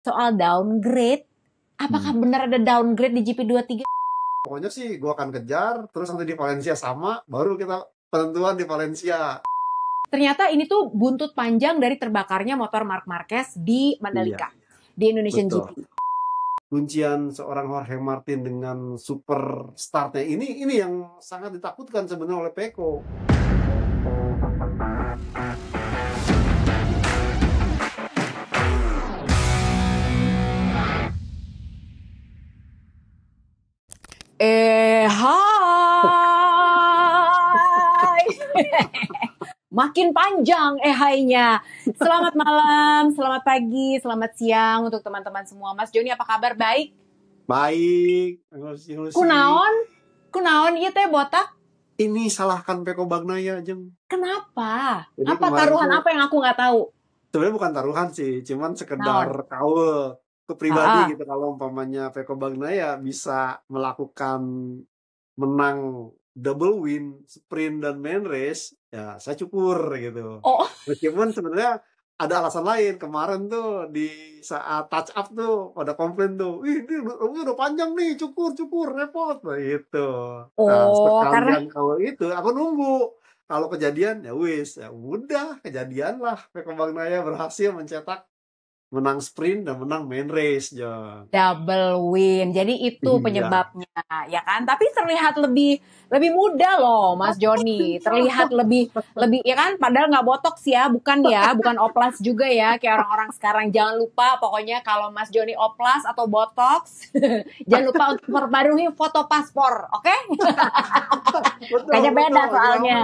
soal downgrade. Apakah benar ada downgrade di GP23? Pokoknya sih gue akan kejar, terus nanti di Valencia sama, baru kita penentuan di Valencia. Ternyata ini tuh buntut panjang dari terbakarnya motor Marc Marquez di Mandalika, di Indonesian Betul. GP. Kuncian seorang Jorge Martin dengan super startnya ini yang sangat ditakutkan sebenarnya oleh Pecco. Hai. Makin panjang hai-nya. Selamat malam, selamat pagi, selamat siang untuk teman-teman semua. Mas Joni, apa kabar? Baik? Baik. Kunaon ieu teh botak? Ini salahkan Pecco Bagnaia, Jeng. Kenapa? Jadi apa taruhan apa yang aku nggak tahu? Sebenarnya bukan taruhan sih, cuman sekedar kaul ke pribadi gitu. Kalau umpamanya Pecco Bagnaia bisa melakukan menang double win, sprint dan main race, ya saya cukur gitu. Meskipun sebenarnya ada alasan lain. Kemarin tuh di saat touch up tuh pada komplain tuh, ini udah panjang nih, cukur repot gitu. Nah, sekalian kalau itu aku nunggu. Kalau kejadian ya wis, ya udah kejadian lah. Pecco Bagnaia berhasil menang sprint dan menang main race, John. Double win. Jadi itu penyebabnya, ya kan? Tapi terlihat lebih muda loh, Mas Joni. Terlihat lebih ya kan? Padahal nggak botox ya, bukan oplas juga ya, kayak orang-orang sekarang. Jangan lupa, pokoknya kalau Mas Joni oplas atau botox, jangan lupa untuk memperbarui foto paspor, oke? Kayaknya beda soalnya.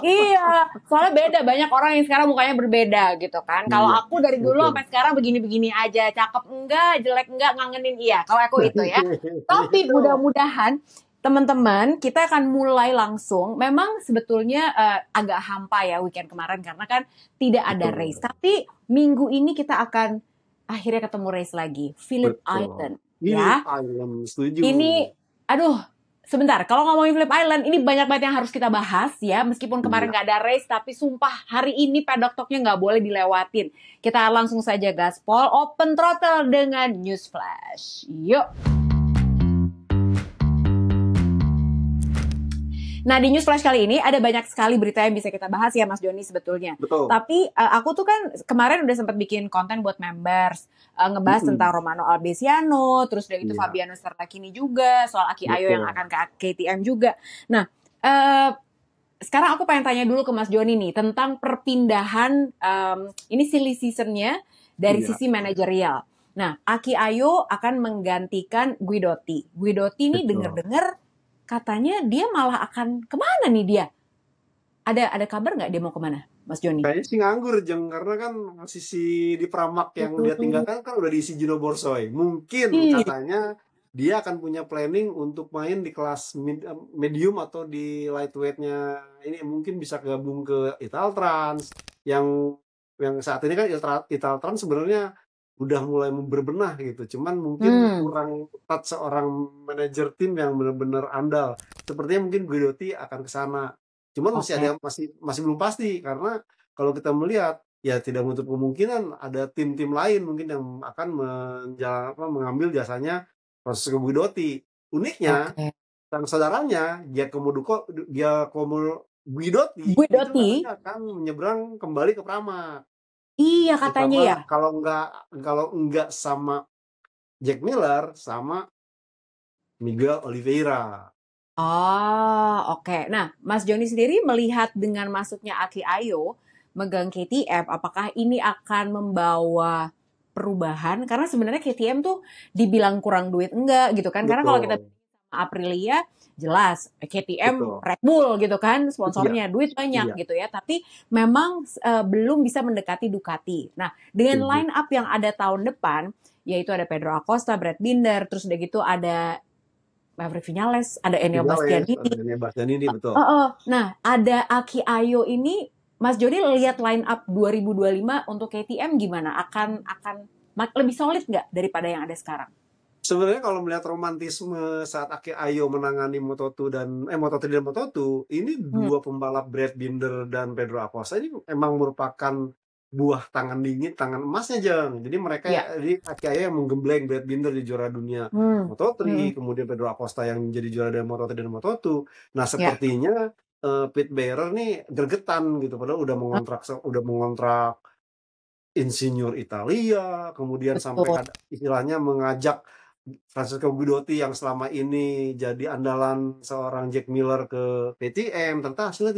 Iya, soalnya beda. Banyak orang yang sekarang mukanya berbeda gitu kan. Kalau aku dari dulu sampai sekarang begini-begini aja. Cakep enggak, jelek enggak, ngangenin iya. Kalau aku itu ya. Tapi mudah-mudahan teman-teman kita akan mulai langsung. Memang sebetulnya agak hampa ya weekend kemarin karena kan tidak ada race. Tapi minggu ini kita akan akhirnya ketemu race lagi. Phillip Island. Ya. Island, setuju. Ini, sebentar, kalau ngomongin Phillip Island, ini banyak banget yang harus kita bahas ya. Meskipun kemarin nggak ada race, tapi sumpah hari ini paddock talknya nggak boleh dilewatin. Kita langsung saja gaspol, open throttle dengan news flash. Yuk! Nah, di news flash kali ini ada banyak sekali berita yang bisa kita bahas ya Mas Joni sebetulnya. Betul. Tapi aku tuh kan kemarin udah sempat bikin konten buat members, ngebahas tentang Romano Albesiano, terus dari itu Fabiano Serlacchini juga, soal Aki Ayo yang akan ke KTM juga. Nah, sekarang aku pengen tanya dulu ke Mas Joni nih tentang perpindahan ini silly season-nya dari sisi manajerial. Nah, Aki Ayo akan menggantikan Guidotti. Guidotti nih denger-denger katanya dia malah akan kemana nih dia? Ada kabar nggak dia mau kemana, Mas Joni? Kayaknya sih nganggur, Jeng, karena kan posisi di Pramac yang dia tinggalkan kan udah diisi Gino Borsoy. Mungkin katanya dia akan punya planning untuk main di kelas medium atau di lightweight-nya. Ini mungkin bisa gabung ke Italtrans yang saat ini kan Italtrans sebenarnya udah mulai berbenah gitu. Cuman mungkin kurang tepat seorang manajer tim yang benar-benar andal. Sepertinya mungkin Guidotti akan ke sana. Cuman masih belum pasti karena kalau kita melihat ya tidak menutup kemungkinan ada tim-tim lain mungkin yang akan mengambil jasanya Francesco Guidotti. Uniknya sang saudaranya Giacomo Guidotti itu akan menyeberang kembali ke Pramac. Iya katanya ya. Kalau enggak sama Jack Miller, sama Miguel Oliveira. Oke. Nah, Mas Joni sendiri melihat dengan masuknya Aki Ayo megang KTM, apakah ini akan membawa perubahan? Karena sebenarnya KTM tuh dibilang kurang duit enggak gitu kan? Karena kalau kita sama Aprilia jelas KTM Red Bull gitu kan sponsornya duit banyak gitu ya, tapi memang belum bisa mendekati Ducati. Nah, dengan line up yang ada tahun depan yaitu ada Pedro Acosta, Brad Binder, terus udah gitu ada Maverick Viñales, ada Enea Bastianini. Betul. Nah, ada Aki Ayo ini, Mas Joni lihat line up 2025 untuk KTM gimana? Akan lebih solid nggak daripada yang ada sekarang? Sebenarnya kalau melihat romantisme saat Aki Ayo menangani Moto2 dan Moto2, ini dua pembalap Brad Binder dan Pedro Acosta ini memang merupakan buah tangan dingin, tangan emasnya Jeng. Jadi mereka Ya. jadi Aki Ayo yang menggembleng Brad Binder di juara dunia Moto3, kemudian Pedro Acosta yang jadi juara dari Moto3 dan Moto2. Nah, Ya. sepertinya Pete Bearer nih gregetan gitu, padahal udah mengontrak insinyur Italia, kemudian sampai Betul. istilahnya mengajak Francesco Guidotti yang selama ini jadi andalan seorang Jack Miller ke KTM, ternyata hasilnya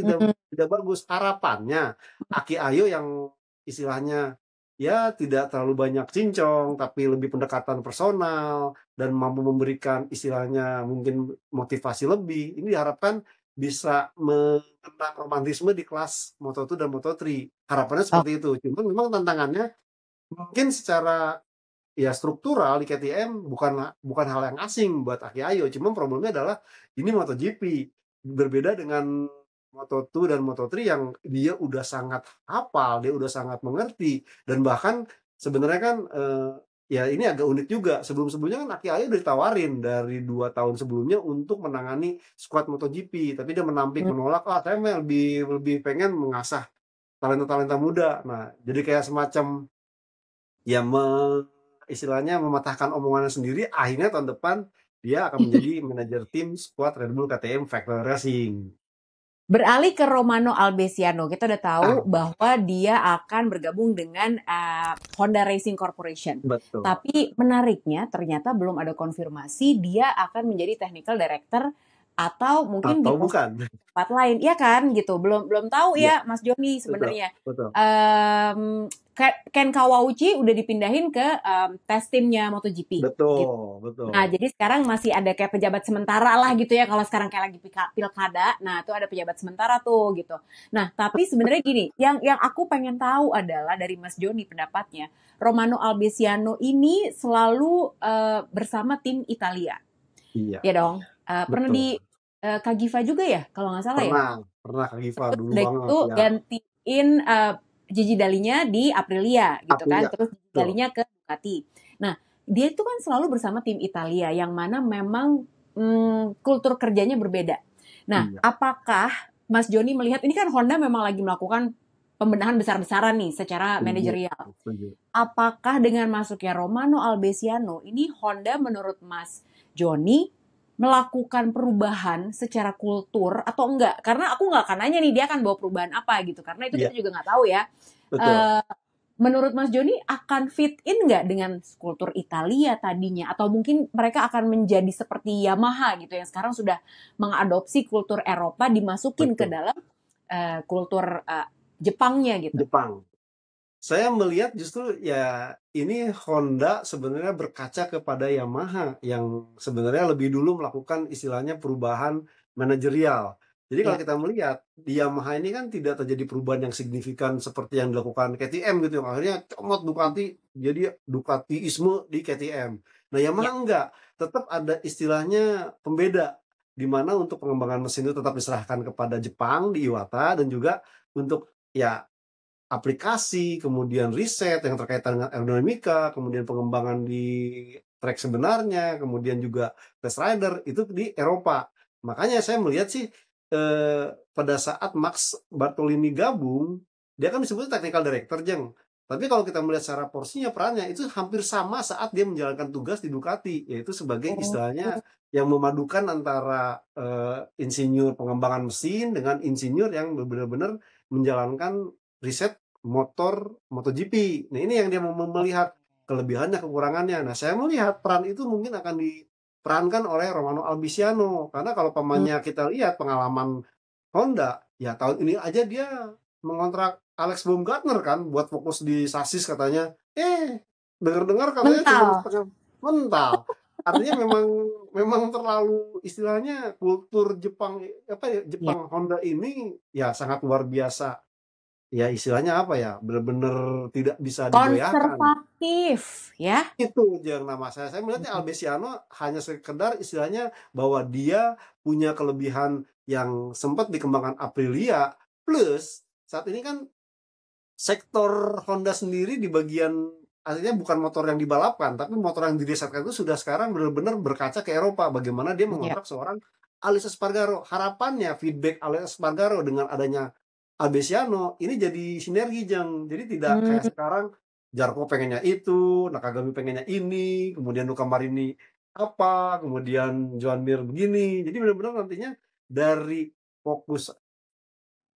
tidak bagus. Harapannya Aki Ayo yang istilahnya ya tidak terlalu banyak cincong, tapi lebih pendekatan personal dan mampu memberikan istilahnya mungkin motivasi lebih. Ini diharapkan bisa mengenang romantisme di kelas Moto2 dan Moto3. Harapannya Oh. seperti itu. Cuma memang tantangannya mungkin secara ya struktural di KTM bukan hal yang asing buat Aki Ayo. Cuma problemnya adalah ini MotoGP. Berbeda dengan Moto2 dan Moto3 yang dia udah sangat hafal, dia udah sangat mengerti, dan bahkan sebenarnya kan ya ini agak unik juga. Sebelum-sebelumnya kan Aki Ayo udah ditawarin dari 2 tahun sebelumnya untuk menangani skuad MotoGP, tapi dia menampik, menolak. Saya lebih pengen mengasah talenta-talenta muda. Nah, jadi kayak semacam ya istilahnya mematahkan omongannya sendiri. Akhirnya tahun depan dia akan menjadi manajer tim skuad Red Bull KTM Factory Racing. Beralih ke Romano Albesiano, kita udah tahu bahwa dia akan bergabung dengan Honda Racing Corporation. Betul. Tapi menariknya ternyata belum ada konfirmasi dia akan menjadi technical director atau mungkin di tempat lain, ya kan gitu. Belum tahu ya Mas Joni sebenarnya. Betul. Ken Kawauchi udah dipindahin ke tes timnya MotoGP. Betul, gitu. betul. Nah, jadi sekarang masih ada kayak pejabat sementara lah gitu ya. Kalau sekarang kayak lagi pilkada, nah itu ada pejabat sementara tuh gitu. Nah, tapi sebenarnya gini, yang aku pengen tahu adalah dari Mas Joni pendapatnya, Romano Albesiano ini selalu bersama tim Italia. Iya. Ya dong. Pernah di Kagiva juga ya, kalau nggak salah ya? Pernah Kagiva dulu banget. Itu ya. gantiin Gigi Dalinya di Aprilia gitu kan, terus Gigi Dalinya ke Ducati. Nah, dia itu kan selalu bersama tim Italia yang mana memang kultur kerjanya berbeda. Nah, apakah Mas Joni melihat ini kan Honda memang lagi melakukan pembenahan besar-besaran nih secara manajerial. Apakah dengan masuknya Romano Albesiano ini Honda menurut Mas Joni melakukan perubahan secara kultur atau enggak? Karena aku nggak akan nanya nih dia akan bawa perubahan apa gitu, karena itu kita juga nggak tahu ya. Menurut Mas Joni akan fit in nggak dengan kultur Italia tadinya, atau mungkin mereka akan menjadi seperti Yamaha gitu yang sekarang sudah mengadopsi kultur Eropa dimasukin ke dalam kultur Jepangnya gitu. Jepang. Saya melihat justru ya ini Honda sebenarnya berkaca kepada Yamaha yang sebenarnya lebih dulu melakukan istilahnya perubahan manajerial. Jadi kalau kita melihat di Yamaha ini kan tidak terjadi perubahan yang signifikan seperti yang dilakukan KTM gitu, yang akhirnya comot Ducati jadi Ducatiisme di KTM. Nah, Yamaha enggak, tetap ada istilahnya pembeda, di mana untuk pengembangan mesin itu tetap diserahkan kepada Jepang di Iwata, dan juga untuk ya aplikasi, kemudian riset yang terkait dengan aerodinamika, kemudian pengembangan di track sebenarnya, kemudian juga test rider itu di Eropa. Makanya saya melihat sih pada saat Max Bartolini gabung, dia kan disebutnya technical director, Jeng. Tapi kalau kita melihat secara porsinya perannya itu hampir sama saat dia menjalankan tugas di Ducati, yaitu sebagai istilahnya yang memadukan antara insinyur pengembangan mesin dengan insinyur yang benar-benar menjalankan riset motor MotoGP. Nah, ini yang dia mau melihat kelebihannya, kekurangannya. Nah, saya melihat peran itu mungkin akan diperankan oleh Romano Albesiano, karena kalau pamannya kita lihat pengalaman Honda, ya tahun ini aja dia mengontrak Alex Baumgartner kan buat fokus di sasis katanya. Dengar-dengar katanya cuma setengah mental. Artinya memang terlalu istilahnya kultur Jepang Honda ini ya sangat luar biasa. Ya istilahnya apa ya? Benar-benar tidak bisa digoyahkan. Konservatif ya. Itu yang nama saya melihatnya Albesiano hanya sekedar istilahnya bahwa dia punya kelebihan yang sempat dikembangkan Aprilia, plus saat ini kan sektor Honda sendiri di bagian artinya bukan motor yang dibalapkan, tapi motor yang didesainkan itu sudah sekarang benar-benar berkaca ke Eropa. Bagaimana dia mengontrak seorang Alex Espargaro. Harapannya feedback Alex Espargaro dengan adanya Abesiano ini jadi sinergi Jeng. Jadi tidak kayak sekarang Jarko pengennya itu, Nakagami pengennya ini, kemudian Luca Marini apa, kemudian Joan Mir begini. Jadi benar-benar nantinya dari fokus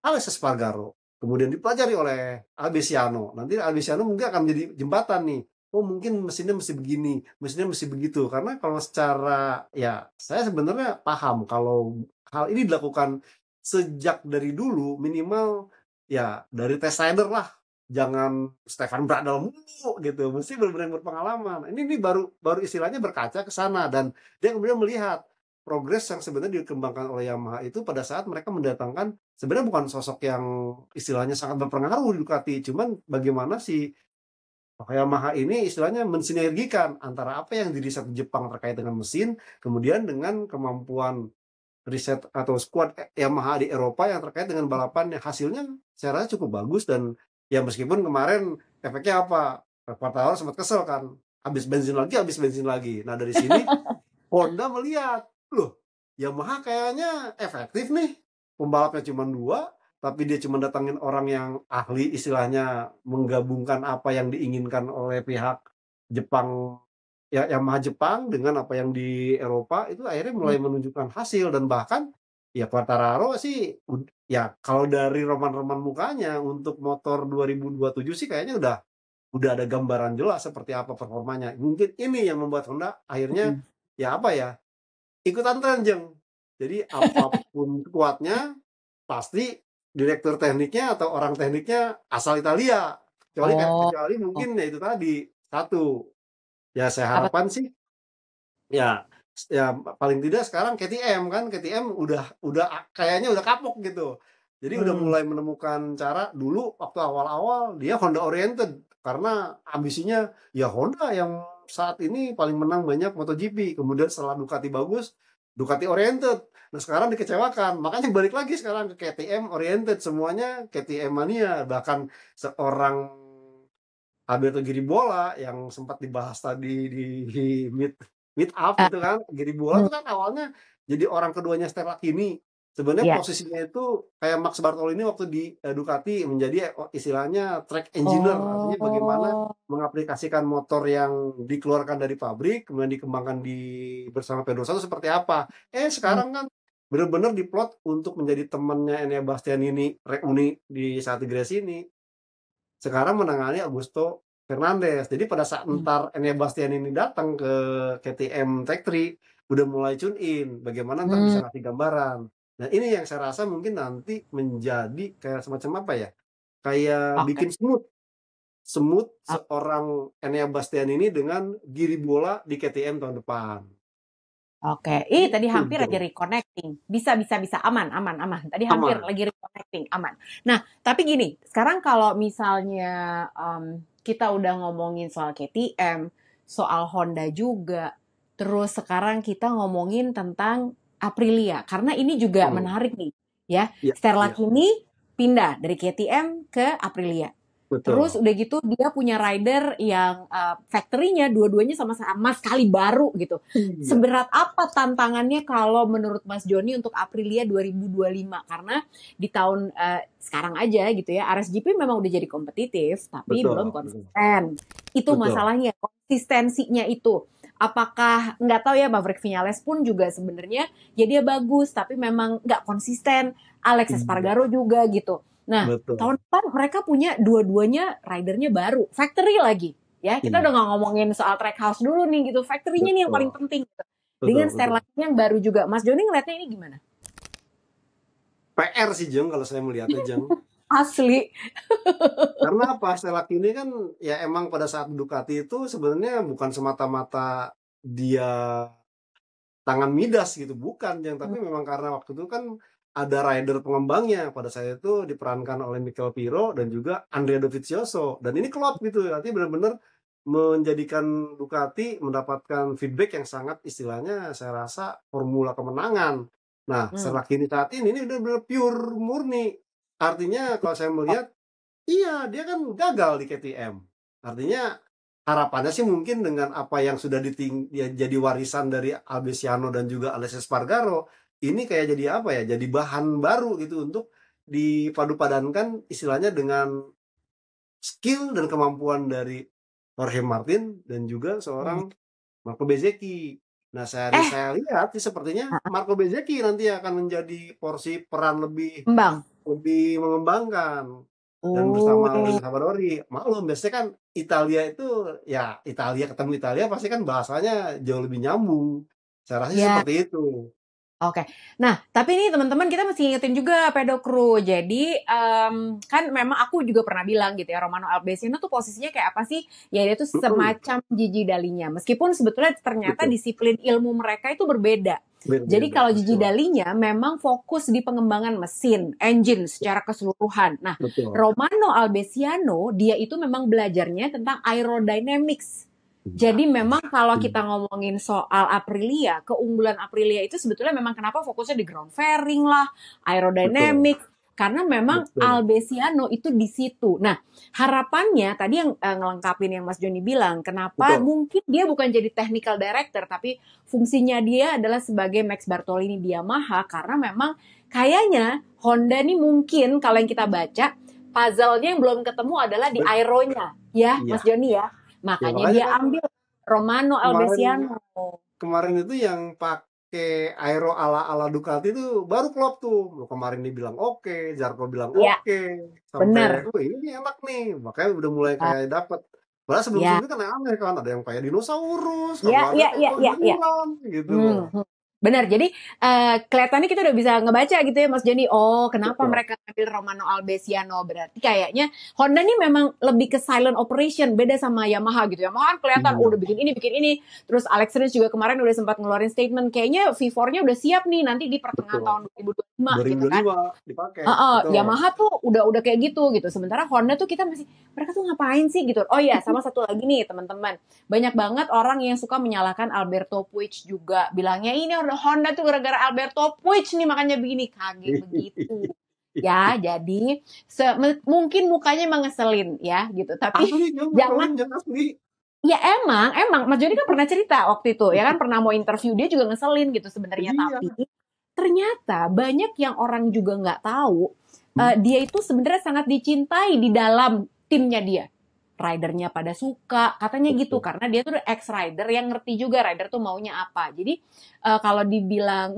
Alex Espargaro, kemudian dipelajari oleh Albesiano. Nanti Albesiano mungkin akan menjadi jembatan nih. Oh mungkin mesinnya mesti begini, mesinnya mesti begitu. Karena kalau secara, ya saya sebenarnya paham kalau hal ini dilakukan sejak dari dulu, minimal ya dari test rider lah. Jangan Stefan Bradl mulu gitu, mesti benar-benar berpengalaman. Ini baru istilahnya berkaca ke sana, dan dia kemudian melihat progres yang sebenarnya dikembangkan oleh Yamaha itu pada saat mereka mendatangkan sebenarnya bukan sosok yang istilahnya sangat berpengaruh di Ducati, cuman bagaimana si Yamaha ini istilahnya mensinergikan antara apa yang diriset di Jepang terkait dengan mesin, kemudian dengan kemampuan riset atau squad Yamaha di Eropa yang terkait dengan balapan yang hasilnya saya rasa cukup bagus. Dan ya meskipun kemarin efeknya apa, Quartararo sempat kesel kan, habis bensin lagi. Nah dari sini Honda melihat, loh Yamaha kayaknya efektif nih, pembalapnya cuma 2, tapi dia cuma datangin orang yang ahli, istilahnya menggabungkan apa yang diinginkan oleh pihak Jepang, ya Yamaha Jepang dengan apa yang di Eropa, itu akhirnya mulai menunjukkan hasil. Dan bahkan ya Quartararo sih, ya kalau dari roman-roman mukanya untuk motor 2027 sih kayaknya udah ada gambaran jelas seperti apa performanya. Mungkin ini yang membuat Honda akhirnya ya apa ya, ikutan tren Jeng. Jadi apapun kuatnya pasti direktur tekniknya atau orang tekniknya asal Italia. Kecuali mungkin ya itu tadi satu. Ya saya harapkan sih ya paling tidak sekarang KTM kan, KTM udah kayaknya udah kapok gitu. Jadi udah mulai menemukan cara. Dulu waktu awal-awal dia Honda oriented karena ambisinya ya Honda yang saat ini paling menang banyak MotoGP. Kemudian setelah Ducati bagus, Ducati oriented. Nah sekarang dikecewakan, makanya balik lagi sekarang ke KTM oriented, semuanya KTM mania. Bahkan seorang Alberto Giribola yang sempat dibahas tadi di meet up gitu kan, Giribola itu kan awalnya jadi orang keduanya Sterlachini. Sebenarnya posisinya itu kayak Max Bartolini waktu di Ducati, menjadi istilahnya track engineer, artinya bagaimana mengaplikasikan motor yang dikeluarkan dari pabrik kemudian dikembangkan bersama Pedrosa itu seperti apa. Sekarang kan benar-benar diplot untuk menjadi temannya Enea Bastianini reuni di saat di Gresini. Sekarang menangani Augusto Fernandez. Jadi pada saat ntar Enea Bastianini datang ke KTM Tech 3, udah mulai tune in bagaimana ntar bisa ngasih gambaran. Nah ini yang saya rasa mungkin nanti menjadi kayak semacam apa ya, kayak bikin smooth seorang Enea Bastianini dengan Giribola di KTM tahun depan. Oke, tadi hampir aja reconnecting. Bisa, aman. Tadi hampir lagi reconnecting, aman. Nah, tapi gini, sekarang kalau misalnya kita udah ngomongin soal KTM, soal Honda juga, terus sekarang kita ngomongin tentang Aprilia, karena ini juga menarik nih, ya. Sterlachini pindah dari KTM ke Aprilia. Betul. Terus udah gitu dia punya rider yang factory-nya dua-duanya sama-sama sekali baru gitu. Seberat apa tantangannya kalau menurut Mas Joni untuk Aprilia 2025? Karena di tahun sekarang aja gitu ya, RSGP memang udah jadi kompetitif tapi belum konsisten. Itu masalahnya, konsistensinya itu. Apakah, nggak tahu ya, Maverick Viñales pun juga sebenarnya ya dia bagus tapi memang nggak konsisten. Alex Espargaro juga gitu. Nah, tahun depan mereka punya dua-duanya ridernya baru, factory lagi, ya. Kita udah nggak ngomongin soal trackhouse dulu nih gitu, factory-nya nih yang paling penting. Gitu. Dengan Sterlachini yang baru juga, Mas Joni ngeliatnya ini gimana? PR sih Jeng, kalau saya melihatnya Jeng. Asli. Karena apa? Sterlachini kan ya emang pada saat Ducati itu sebenarnya bukan semata-mata dia tangan midas gitu, bukan Jeng, tapi memang karena waktu itu kan ada rider pengembangnya pada saat itu diperankan oleh Mikel Pirro dan juga Andrea Dovizioso, dan ini klop gitu, artinya benar-benar menjadikan Ducati mendapatkan feedback yang sangat istilahnya saya rasa formula kemenangan. Nah Sterlachini saat ini benar-benar pure murni, artinya kalau saya melihat iya dia kan gagal di KTM, artinya harapannya sih mungkin dengan apa yang sudah jadi warisan dari Albesiano dan juga Aleix Espargaro, ini kayak jadi apa ya, jadi bahan baru gitu untuk dipadu-padankan istilahnya dengan skill dan kemampuan dari Jorge Martin dan juga seorang Marco Bezzecchi. Nah, saya lihat sih sepertinya Marco Bezzecchi nanti akan menjadi porsi peran lebih mengembangkan. Dan bersama Lorenzo Savadori, maklum biasanya kan Italia itu ya Italia ketemu Italia pasti kan bahasanya jauh lebih nyambung. Saya rasa seperti itu. Oke. Nah, tapi ini teman-teman kita mesti ingetin juga Pedocru. Jadi kan memang aku juga pernah bilang gitu ya, Romano Albesiano tuh posisinya kayak apa sih? Ya dia tuh semacam Gigi Dalinya. Meskipun sebetulnya ternyata disiplin ilmu mereka itu berbeda. Jadi kalau Gigi Dalinya memang fokus di pengembangan mesin, engine secara keseluruhan. Nah, Romano Albesiano dia itu memang belajarnya tentang aerodynamics. Jadi memang kalau kita ngomongin soal Aprilia, keunggulan Aprilia itu sebetulnya memang kenapa fokusnya di ground fairing lah, aerodynamics, karena memang Albesiano itu di situ. Nah, harapannya tadi yang ngelengkapin yang Mas Joni bilang, kenapa mungkin dia bukan jadi technical director, tapi fungsinya dia adalah sebagai Max Bartolini di Yamaha, karena memang kayaknya Honda nih mungkin kalau yang kita baca, puzzle-nya yang belum ketemu adalah di aeronya, ya Mas Joni ya. Makanya dia ambil Romano Albesiano. Kemarin itu yang pakai aero ala Ducati itu baru klop tuh. Kemarin dia bilang oke, Zarco bilang oke. Sampai ini enak nih. Makanya udah mulai kayak dapat. Padahal sebelum-sebelumnya kan aneh kan, ada yang kayak dinosaurus, gitu. Benar, jadi kelihatannya kita udah bisa ngebaca gitu ya Mas Joni. Oh, kenapa mereka ngambil Romano Albesiano? Berarti kayaknya Honda nih memang lebih ke silent operation, beda sama Yamaha gitu. Yamaha kan kelihatan udah bikin ini. Terus Alex Rins juga kemarin udah sempat ngeluarin statement, kayaknya V4-nya udah siap nih nanti di pertengahan tahun 2025 gitu kan. Dipakai. Yamaha tuh udah kayak gitu. Sementara Honda tuh kita masih, mereka tuh ngapain sih gitu. Oh iya, sama satu lagi nih teman-teman. Banyak banget orang yang suka menyalahkan Alberto Puig juga. Bilangnya ini Honda tuh gara-gara Alberto Puig nih makanya begini. Kaget begitu. Ya, jadi mungkin mukanya emang ngeselin ya gitu. Tapi jangan ya emang Mas Joni kan pernah cerita waktu itu ya kan, pernah mau interview dia juga ngeselin gitu sebenarnya. Tapi ternyata banyak yang orang juga nggak tahu dia itu sebenarnya sangat dicintai di dalam timnya dia. Ridernya pada suka, katanya gitu, karena dia tuh ex-rider yang ngerti juga rider tuh maunya apa. Jadi kalau dibilang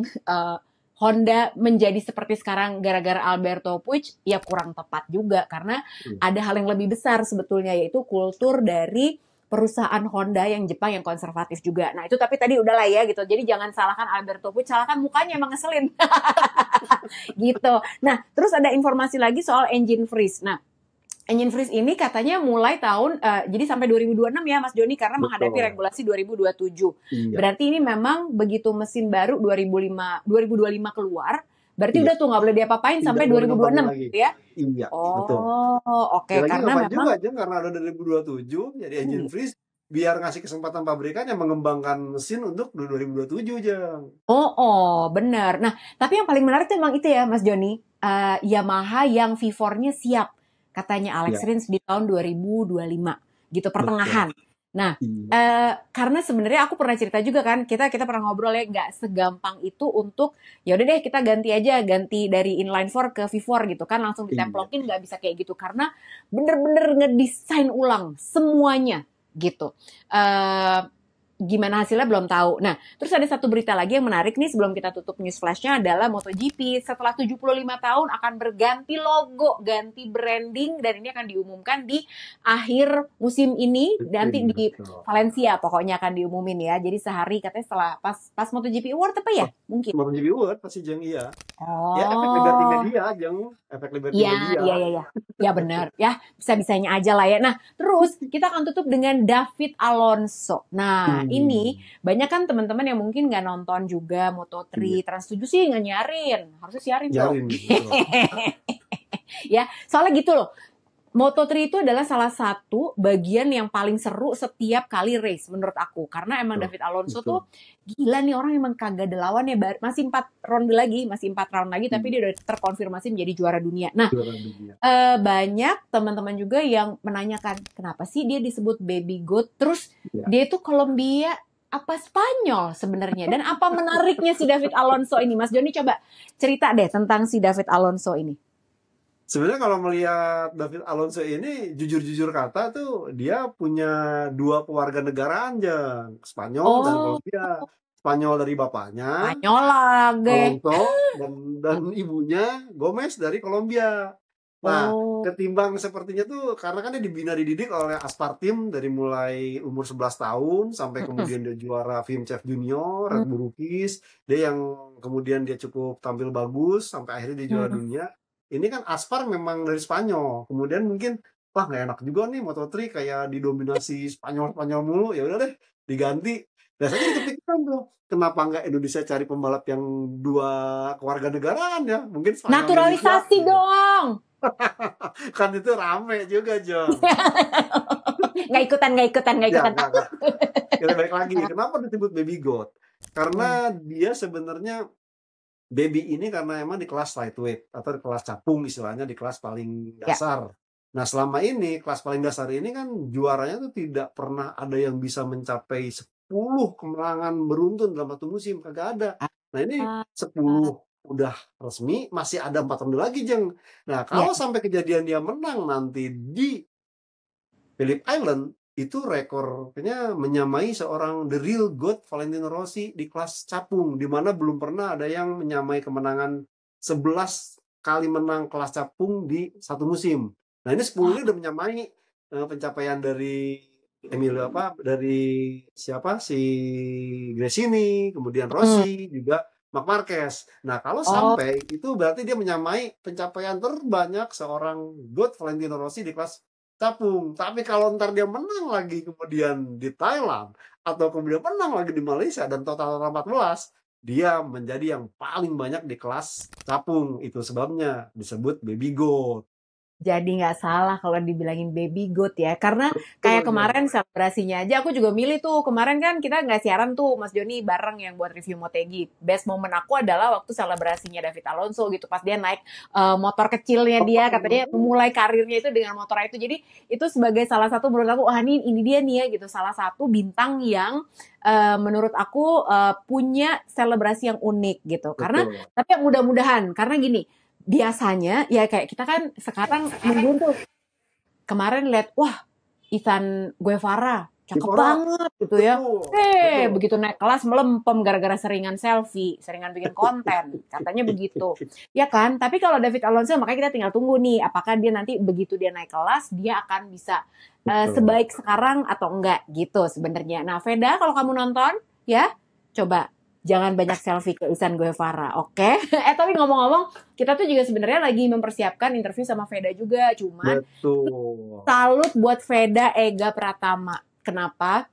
Honda menjadi seperti sekarang gara-gara Alberto Puig, ya kurang tepat juga, karena ada hal yang lebih besar sebetulnya, yaitu kultur dari perusahaan Honda yang Jepang yang konservatif juga. Nah itu tapi tadi udahlah ya gitu, jadi jangan salahkan Alberto Puig, salahkan mukanya emang ngeselin. Gitu. Nah terus ada informasi lagi soal engine freeze. Nah engine freeze ini katanya mulai tahun, jadi sampai 2026 ya Mas Joni, karena menghadapi regulasi 2027. Berarti ini memang begitu mesin baru 2025 keluar, berarti udah tuh nggak boleh diapa-apain sampai 2026 gitu ya? Iya, betul. Oke, karena memang juga aja karena ada 2027, jadi engine freeze biar ngasih kesempatan pabrikan yang mengembangkan mesin untuk 2027 Jang. Benar. Nah, tapi yang paling menarik tuh emang itu ya Mas Joni, Yamaha yang V4-nya siap. Katanya Alex Rins di tahun 2025 gitu pertengahan. Nah, karena sebenarnya aku pernah cerita juga kan, kita pernah ngobrol ya, nggak segampang itu untuk ya udah deh kita ganti dari inline 4 ke V4 gitu kan, langsung ditemplokin, nggak bisa kayak gitu karena bener-bener ngedesain ulang semuanya gitu. Gimana hasilnya belum tahu. Nah, terus ada satu berita lagi yang menarik nih sebelum kita tutup news flashnya adalah MotoGP setelah 75 tahun akan berganti logo, ganti branding, dan ini akan diumumkan di akhir musim ini, nanti di Valencia pokoknya akan diumumin ya. Jadi sehari katanya setelah pas MotoGP Award apa ya? Mungkin. MotoGP Award pasti Jeng iya. Ya efek liberty media Jeng, efek liberty media. Iya. Ya benar. Ya bisa-bisanya aja lah ya. Nah, terus kita akan tutup dengan David Alonso. Nah, ini banyak kan teman-teman yang mungkin nggak nonton juga Moto3, Trans7 sih nggak nyarin, harusnya siarin dong. Ya, soalnya gitu loh. Moto3 itu adalah salah satu bagian yang paling seru setiap kali race menurut aku. Karena emang David Alonso tuh gila nih, orang emang kagak ada lawan ya. Masih 4 round lagi, tapi dia udah terkonfirmasi menjadi juara dunia. Nah, banyak teman-teman juga yang menanyakan kenapa sih dia disebut baby goat. Terus dia itu Kolombia apa Spanyol sebenarnya, dan apa menariknya si David Alonso ini? Mas Joni coba cerita deh tentang si David Alonso ini. Sebenarnya kalau melihat David Alonso ini jujur-jujur kata tuh dia punya dua kewarganegaraan Jeng, Spanyol dan Oh, Kolombia. Spanyol dari bapaknya Spanyol lagi. Alonso dan ibunya Gomez dari Kolombia. Nah, Oh. ketimbang sepertinya tuh karena kan dia dibina dididik oleh Aspar Tim dari mulai umur 11 tahun sampai Mm-mm. kemudian dia juara Film Chef Junior, Red Mm, Bull Rookies, dia yang kemudian dia cukup tampil bagus sampai akhirnya dia juara mm. dunia. Ini kan Aspar memang dari Spanyol. Kemudian mungkin wah nggak enak juga nih Moto3 kayak didominasi Spanyol-Spanyol mulu. Ya udah deh, diganti. Nah, saya jadi kepikiran tuh, kenapa nggak Indonesia cari pembalap yang dua kewarganegaraan ya? Mungkin Spanyol Milisia Naturalisasi gitu. dong. Kan itu rame juga, Jong. Nggak ikutan, nggak ikutan, nggak Ya, ikutan. nggak. Kita balik lagi. Kenapa disebut baby goat? Hmm. Karena dia sebenarnya baby ini karena emang di kelas lightweight atau di kelas capung istilahnya di kelas paling Ya. dasar. Nah selama ini kelas paling dasar ini kan juaranya tuh tidak pernah ada yang bisa mencapai 10 kemenangan beruntun dalam satu musim, kagak ada. Nah ini 10 udah resmi, masih ada 4 ronde lagi Jeng. Nah Ya. kalau sampai kejadian dia menang nanti di Phillip Island, itu rekornya menyamai seorang the real GOAT Valentino Rossi di kelas capung, di mana belum pernah ada yang menyamai kemenangan 11 kali menang kelas capung di satu musim. Nah ini 10 ini udah menyamai pencapaian dari Emilio dari siapa si Gresini, kemudian Hmm. Rossi juga Marc Marquez. Nah kalau Oh, sampai itu berarti dia menyamai pencapaian terbanyak seorang GOAT Valentino Rossi di kelas capung. Tapi kalau ntar dia menang lagi kemudian di Thailand atau kemudian menang lagi di Malaysia dan total 14, dia menjadi yang paling banyak di kelas capung. Itu sebabnya disebut baby goat. jadi nggak salah kalau dibilangin baby goat ya. Karena kayak Betul, Jeng. kemarin selebrasinya aja aku juga milih tuh. Kemarin kan kita nggak siaran tuh Mas Joni bareng yang buat review Motegi. Best moment aku adalah waktu selebrasinya David Alonso gitu. Pas dia naik motor kecilnya dia katanya memulai karirnya itu dengan motor itu. Jadi itu sebagai salah satu menurut aku, wah ini dia nih ya gitu. Salah satu bintang yang menurut aku punya selebrasi yang unik gitu. Karena Betul. tapi yang mudah-mudahan karena gini, biasanya ya kayak kita kan sekarang nungguin tuh kemarin lihat wah Ethan Guevara cakep Dipora, banget gitu ya. betul, betul. Begitu naik kelas melempem gara-gara seringan selfie, seringan bikin konten, katanya begitu. Ya kan? Tapi kalau David Alonso makanya kita tinggal tunggu nih apakah dia nanti begitu dia naik kelas dia akan bisa sebaik sekarang atau enggak gitu sebenarnya. Nah, Veda kalau kamu nonton ya coba jangan banyak selfie ke Ethan Guevara, oke? Tapi ngomong-ngomong, kita tuh juga sebenarnya lagi mempersiapkan interview sama Veda juga, cuman Betul. salut buat Veda Ega Pratama. Kenapa?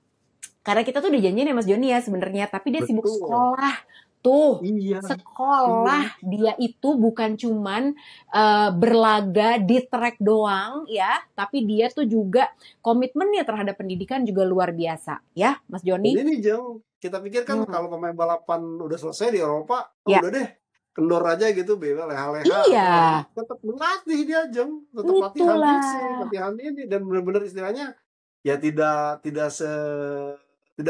Karena kita tuh dijanjiin ya Mas Joni ya sebenarnya, tapi dia sibuk Betul. sekolah. Tuh, Iya. sekolah. Dia itu bukan cuman berlaga di track doang ya, tapi dia tuh juga komitmennya terhadap pendidikan juga luar biasa ya, Mas Dan Joni. ini Jeng, kita pikir kan kalau pemain balapan udah selesai di Eropa, Ya. udah deh kendor aja gitu, leha-leha. Iya. Tetap melatih dia Jeng, tetap latihan Itulah. fisik, latihan ini dan benar-benar istilahnya ya tidak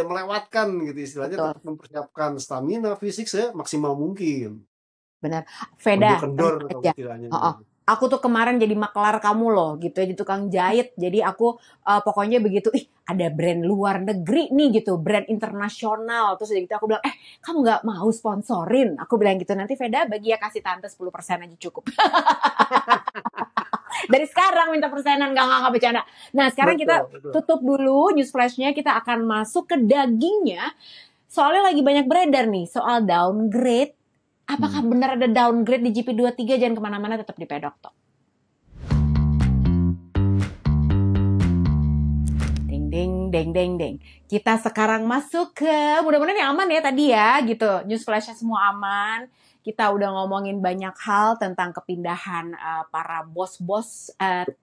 melewatkan gitu istilahnya, Betul. tetap mempersiapkan stamina fisik semaksimal mungkin. Benar. Veda, Kendor tenang kalau aja. istilahnya. Aku tuh kemarin jadi maklar kamu loh gitu ya, di tukang jahit. Jadi aku pokoknya begitu, ada brand luar negeri nih gitu, brand internasional. Terus gitu aku bilang, kamu nggak mau sponsorin? Aku bilang gitu, nanti Veda bagi ya kasih tante 10% aja cukup. Dari sekarang minta persenan, nggak bercanda. Nah sekarang kita tutup dulu news flashnya, kita akan masuk ke dagingnya. Soalnya lagi banyak beredar nih soal downgrade. Apakah benar ada downgrade di GP23? Jangan kemana-mana, tetap di Pedok Talk. Ding, ding, ding, ding, ding. Kita sekarang masuk ke, mudah-mudahan yang aman ya tadi ya, gitu. News flashnya semua aman. Kita udah ngomongin banyak hal tentang kepindahan para bos-bos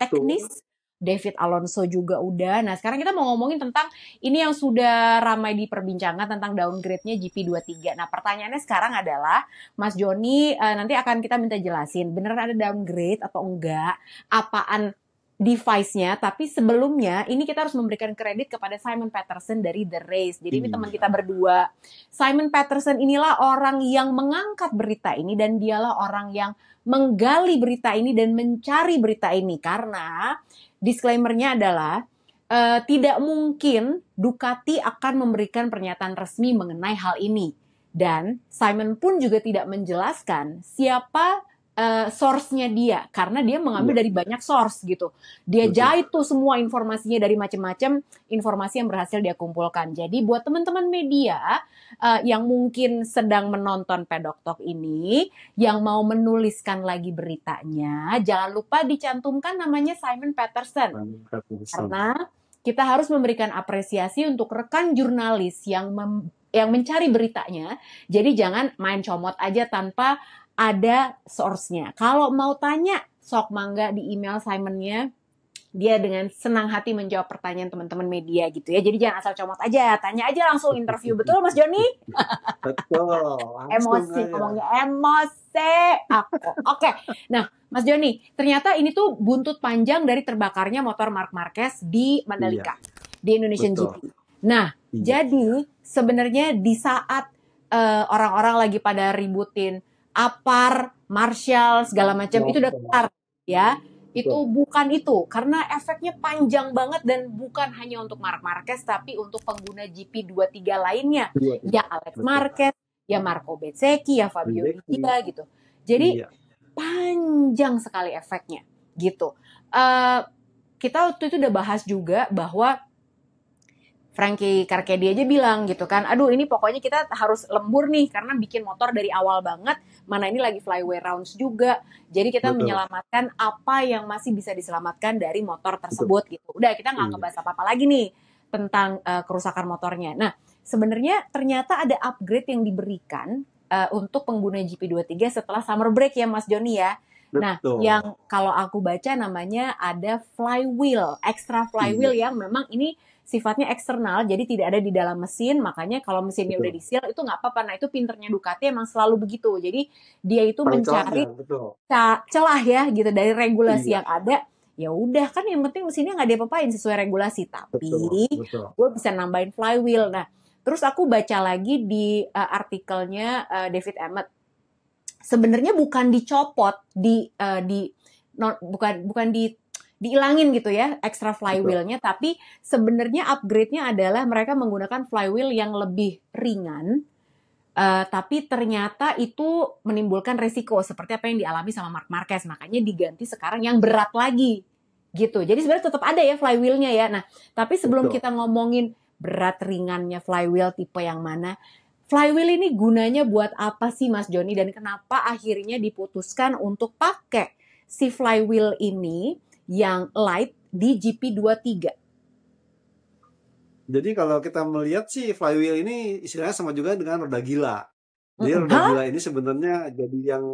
teknis. David Alonso juga udah. Nah sekarang kita mau ngomongin tentang ini yang sudah ramai diperbincangkan tentang downgrade-nya GP23. Nah pertanyaannya sekarang adalah, Mas Joni nanti akan kita minta jelasin, beneran ada downgrade atau enggak? Apaan device-nya, tapi sebelumnya ini kita harus memberikan kredit kepada Simon Peterson dari The Race. Jadi ini teman kita berdua. Simon Peterson inilah orang yang mengangkat berita ini dan dialah orang yang menggali berita ini dan mencari berita ini. Karena disclaimer-nya adalah tidak mungkin Ducati akan memberikan pernyataan resmi mengenai hal ini. Dan Simon pun juga tidak menjelaskan siapa source-nya dia, karena dia mengambil dari banyak source gitu. Dia jahit tuh semua informasinya dari macam-macam informasi yang berhasil dia kumpulkan. Jadi buat teman-teman media yang mungkin sedang menonton Pedok Talk ini, yang mau menuliskan lagi beritanya, jangan lupa dicantumkan namanya Simon Peterson. Karena kita harus memberikan apresiasi untuk rekan jurnalis yang mencari beritanya. Jadi jangan main comot aja tanpa ada source-nya. Kalau mau tanya, sok mangga di email Simon-nya. Dia dengan senang hati menjawab pertanyaan teman-teman media gitu ya. Jadi jangan asal comot aja, tanya aja langsung interview. Betul Mas Joni? Betul. Emosi, ngomongnya emosi. Oke. Nah, Mas Joni, ternyata ini tuh buntut panjang dari terbakarnya motor Marc Marquez di Mandalika, di Indonesian GP. Nah, jadi sebenarnya di saat orang-orang lagi pada ributin Apar, Marshall, segala macam itu udah kelar ya. Itu bukan itu, karena efeknya panjang banget dan bukan hanya untuk Marc Marquez tapi untuk pengguna GP23 lainnya. Ya Alex Marquez, ya Marco Bezzecchi, ya Fabio Villa gitu. Jadi panjang sekali efeknya gitu. Kita waktu itu udah bahas juga bahwa Frankie Carchedi aja bilang gitu kan, aduh ini pokoknya kita harus lembur nih karena bikin motor dari awal banget, mana ini lagi flyway rounds juga, jadi kita menyelamatkan apa yang masih bisa diselamatkan dari motor tersebut gitu. Udah kita nggak ngebahas apa-apa lagi nih tentang kerusakan motornya. Nah sebenarnya ternyata ada upgrade yang diberikan untuk pengguna GP23 setelah summer break ya Mas Joni ya. Nah, yang kalau aku baca namanya ada flywheel, extra flywheel yang memang ini sifatnya eksternal, jadi tidak ada di dalam mesin, makanya kalau mesinnya udah di-seal itu nggak apa-apa. Nah itu pinternya Ducati emang selalu begitu, jadi dia itu mencari celah ya gitu dari regulasi yang ada. Ya udah kan yang penting mesinnya nggak diapa-apain sesuai regulasi, tapi gue bisa nambahin flywheel. Nah terus aku baca lagi di artikelnya David Emmett, sebenarnya bukan dicopot, bukan diilangin gitu ya extra flywheel-nya, tapi sebenarnya upgrade-nya adalah mereka menggunakan flywheel yang lebih ringan, tapi ternyata itu menimbulkan resiko seperti apa yang dialami sama Marc Marquez, makanya diganti sekarang yang berat lagi gitu. Jadi sebenarnya tetap ada ya flywheel-nya ya. Nah, tapi sebelum kita ngomongin berat ringannya flywheel tipe yang mana, flywheel ini gunanya buat apa sih Mas Joni, dan kenapa akhirnya diputuskan untuk pakai si flywheel ini yang light di GP23? Jadi kalau kita melihat sih flywheel ini istilahnya sama juga dengan roda gila. Jadi roda gila ini sebenarnya jadi yang